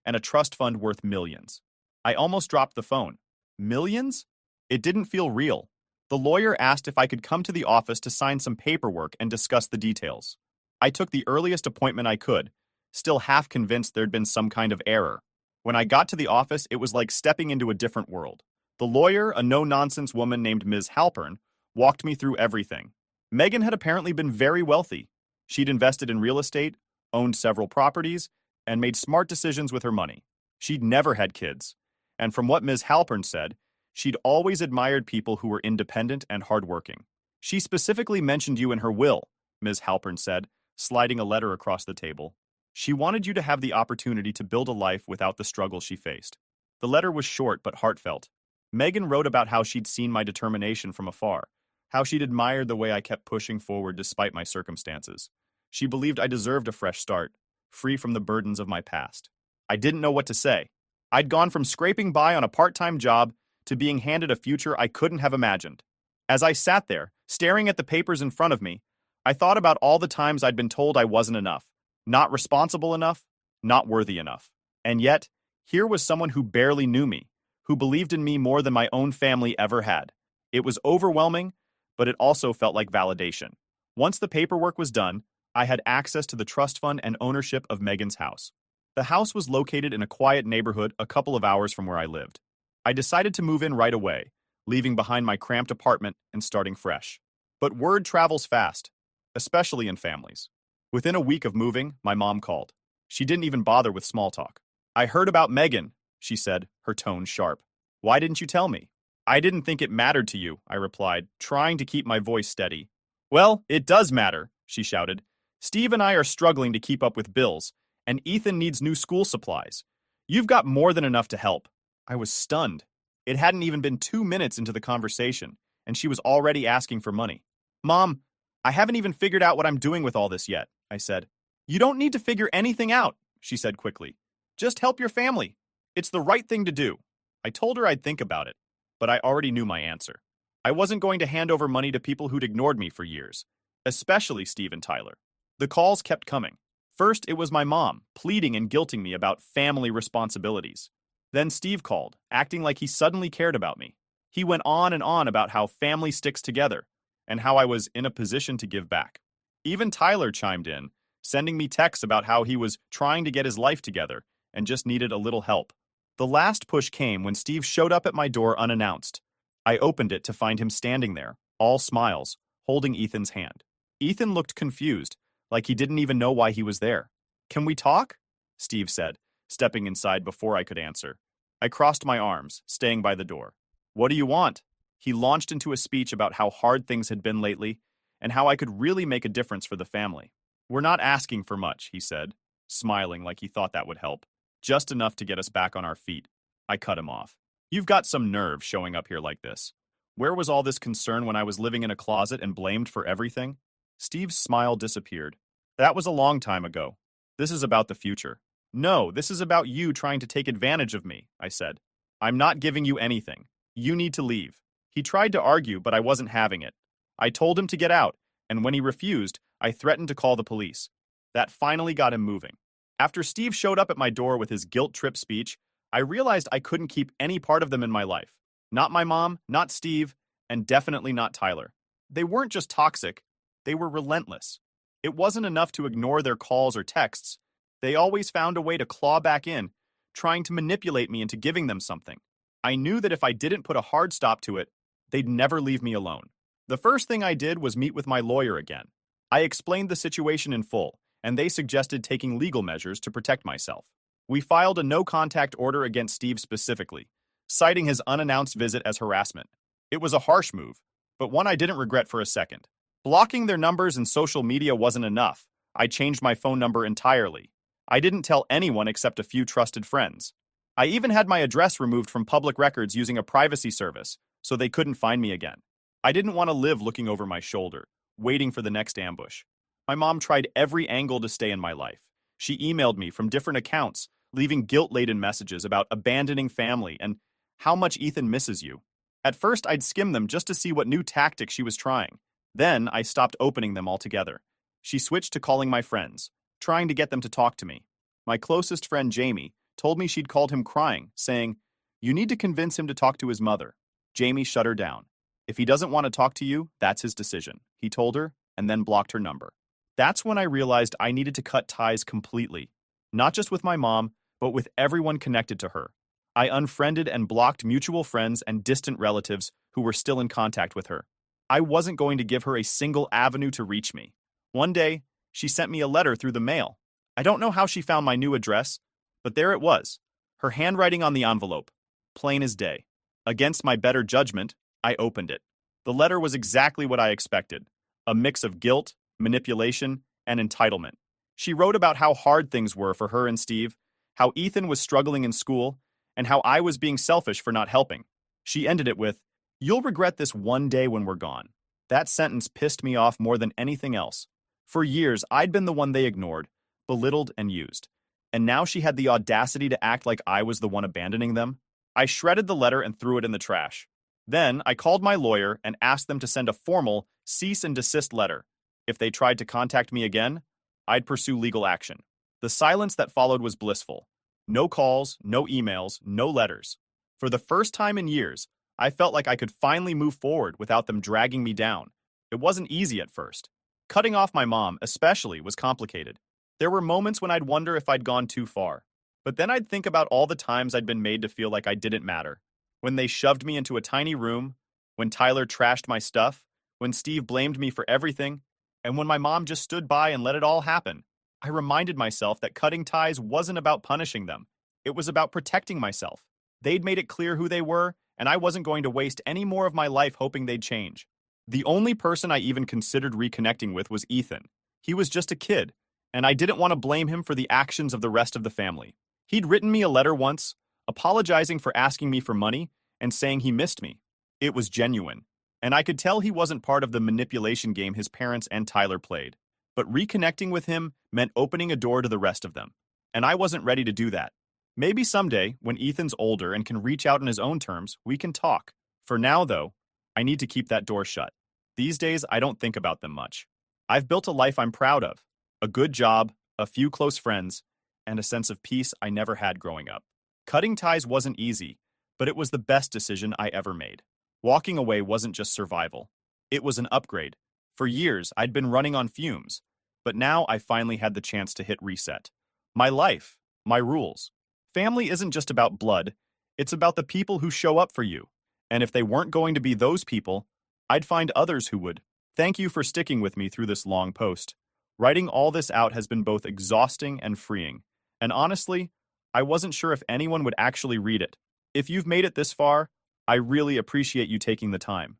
and a trust fund worth millions. I almost dropped the phone. Millions? It didn't feel real. The lawyer asked if I could come to the office to sign some paperwork and discuss the details. I took the earliest appointment I could, still half convinced there'd been some kind of error. When I got to the office, it was like stepping into a different world. The lawyer, a no-nonsense woman named Ms. Halpern, walked me through everything. Megan had apparently been very wealthy. She'd invested in real estate, owned several properties, and made smart decisions with her money. She'd never had kids. And from what Ms. Halpern said, she'd always admired people who were independent and hardworking. She specifically mentioned you in her will, Ms. Halpern said, sliding a letter across the table. She wanted you to have the opportunity to build a life without the struggle she faced. The letter was short but heartfelt. Megan wrote about how she'd seen my determination from afar, how she'd admired the way I kept pushing forward despite my circumstances. She believed I deserved a fresh start, free from the burdens of my past. I didn't know what to say. I'd gone from scraping by on a part-time job to being handed a future I couldn't have imagined. As I sat there, staring at the papers in front of me, I thought about all the times I'd been told I wasn't enough, not responsible enough, not worthy enough. And yet, here was someone who barely knew me, who believed in me more than my own family ever had. It was overwhelming, but it also felt like validation. Once the paperwork was done, I had access to the trust fund and ownership of Megan's house. The house was located in a quiet neighborhood a couple of hours from where I lived. I decided to move in right away, leaving behind my cramped apartment and starting fresh. But word travels fast, especially in families. Within a week of moving, my mom called. She didn't even bother with small talk. "I heard about Megan," she said, her tone sharp. "Why didn't you tell me?" "I didn't think it mattered to you," I replied, trying to keep my voice steady. "Well, it does matter," she shouted. "Steve and I are struggling to keep up with bills, and Ethan needs new school supplies. You've got more than enough to help." I was stunned. It hadn't even been 2 minutes into the conversation, and she was already asking for money. "Mom, I haven't even figured out what I'm doing with all this yet," I said. "You don't need to figure anything out," she said quickly. "Just help your family. It's the right thing to do." I told her I'd think about it, but I already knew my answer. I wasn't going to hand over money to people who'd ignored me for years, especially Steve and Tyler. The calls kept coming. First, it was my mom, pleading and guilting me about family responsibilities. Then Steve called, acting like he suddenly cared about me. He went on and on about how family sticks together, and how I was in a position to give back. Even Tyler chimed in, sending me texts about how he was trying to get his life together and just needed a little help. The last push came when Steve showed up at my door unannounced. I opened it to find him standing there, all smiles, holding Ethan's hand. Ethan looked confused, like he didn't even know why he was there. "Can we talk?" Steve said, stepping inside before I could answer. I crossed my arms, staying by the door. "What do you want?" He launched into a speech about how hard things had been lately, and how I could really make a difference for the family. "We're not asking for much," he said, smiling like he thought that would help. "Just enough to get us back on our feet." I cut him off. "You've got some nerve showing up here like this. Where was all this concern when I was living in a closet and blamed for everything?" Steve's smile disappeared. "That was a long time ago. This is about the future." "No, this is about you trying to take advantage of me," I said. "I'm not giving you anything. You need to leave." He tried to argue, but I wasn't having it. I told him to get out, and when he refused, I threatened to call the police. That finally got him moving. After Steve showed up at my door with his guilt trip speech, I realized I couldn't keep any part of them in my life. Not my mom, not Steve, and definitely not Tyler. They weren't just toxic, they were relentless. It wasn't enough to ignore their calls or texts. They always found a way to claw back in, trying to manipulate me into giving them something. I knew that if I didn't put a hard stop to it, they'd never leave me alone. The first thing I did was meet with my lawyer again. I explained the situation in full, and they suggested taking legal measures to protect myself. We filed a no-contact order against Steve specifically, citing his unannounced visit as harassment. It was a harsh move, but one I didn't regret for a second. Blocking their numbers and social media wasn't enough. I changed my phone number entirely. I didn't tell anyone except a few trusted friends. I even had my address removed from public records using a privacy service, so they couldn't find me again. I didn't want to live looking over my shoulder, waiting for the next ambush. My mom tried every angle to stay in my life. She emailed me from different accounts, leaving guilt-laden messages about abandoning family and how much Ethan misses you. At first, I'd skim them just to see what new tactic she was trying. Then, I stopped opening them altogether. She switched to calling my friends, trying to get them to talk to me. My closest friend, Jamie, told me she'd called him crying, saying, "You need to convince him to talk to his mother." Jamie shut her down. "If he doesn't want to talk to you, that's his decision," he told her, and then blocked her number. That's when I realized I needed to cut ties completely. Not just with my mom, but with everyone connected to her. I unfriended and blocked mutual friends and distant relatives who were still in contact with her. I wasn't going to give her a single avenue to reach me. One day, she sent me a letter through the mail. I don't know how she found my new address, but there it was, her handwriting on the envelope, plain as day. Against my better judgment, I opened it. The letter was exactly what I expected, a mix of guilt, manipulation, and entitlement. She wrote about how hard things were for her and Steve, how Ethan was struggling in school, and how I was being selfish for not helping. She ended it with, "You'll regret this one day when we're gone." That sentence pissed me off more than anything else. For years, I'd been the one they ignored, belittled, and used. And now she had the audacity to act like I was the one abandoning them. I shredded the letter and threw it in the trash. Then, I called my lawyer and asked them to send a formal cease and desist letter. If they tried to contact me again, I'd pursue legal action. The silence that followed was blissful. No calls, no emails, no letters. For the first time in years, I felt like I could finally move forward without them dragging me down. It wasn't easy at first. Cutting off my mom, especially, was complicated. There were moments when I'd wonder if I'd gone too far. But then I'd think about all the times I'd been made to feel like I didn't matter. When they shoved me into a tiny room, when Tyler trashed my stuff, when Steve blamed me for everything, and when my mom just stood by and let it all happen. I reminded myself that cutting ties wasn't about punishing them. It was about protecting myself. They'd made it clear who they were, and I wasn't going to waste any more of my life hoping they'd change. The only person I even considered reconnecting with was Ethan. He was just a kid, and I didn't want to blame him for the actions of the rest of the family. He'd written me a letter once, apologizing for asking me for money and saying he missed me. It was genuine, and I could tell he wasn't part of the manipulation game his parents and Tyler played. But reconnecting with him meant opening a door to the rest of them, and I wasn't ready to do that. Maybe someday, when Ethan's older and can reach out on his own terms, we can talk. For now, though, I need to keep that door shut. These days, I don't think about them much. I've built a life I'm proud of, a good job, a few close friends, and a sense of peace I never had growing up. Cutting ties wasn't easy, but it was the best decision I ever made. Walking away wasn't just survival. It was an upgrade. For years, I'd been running on fumes, but now I finally had the chance to hit reset. My life, my rules. Family isn't just about blood, it's about the people who show up for you. And if they weren't going to be those people, I'd find others who would. Thank you for sticking with me through this long post. Writing all this out has been both exhausting and freeing. And honestly, I wasn't sure if anyone would actually read it. If you've made it this far, I really appreciate you taking the time.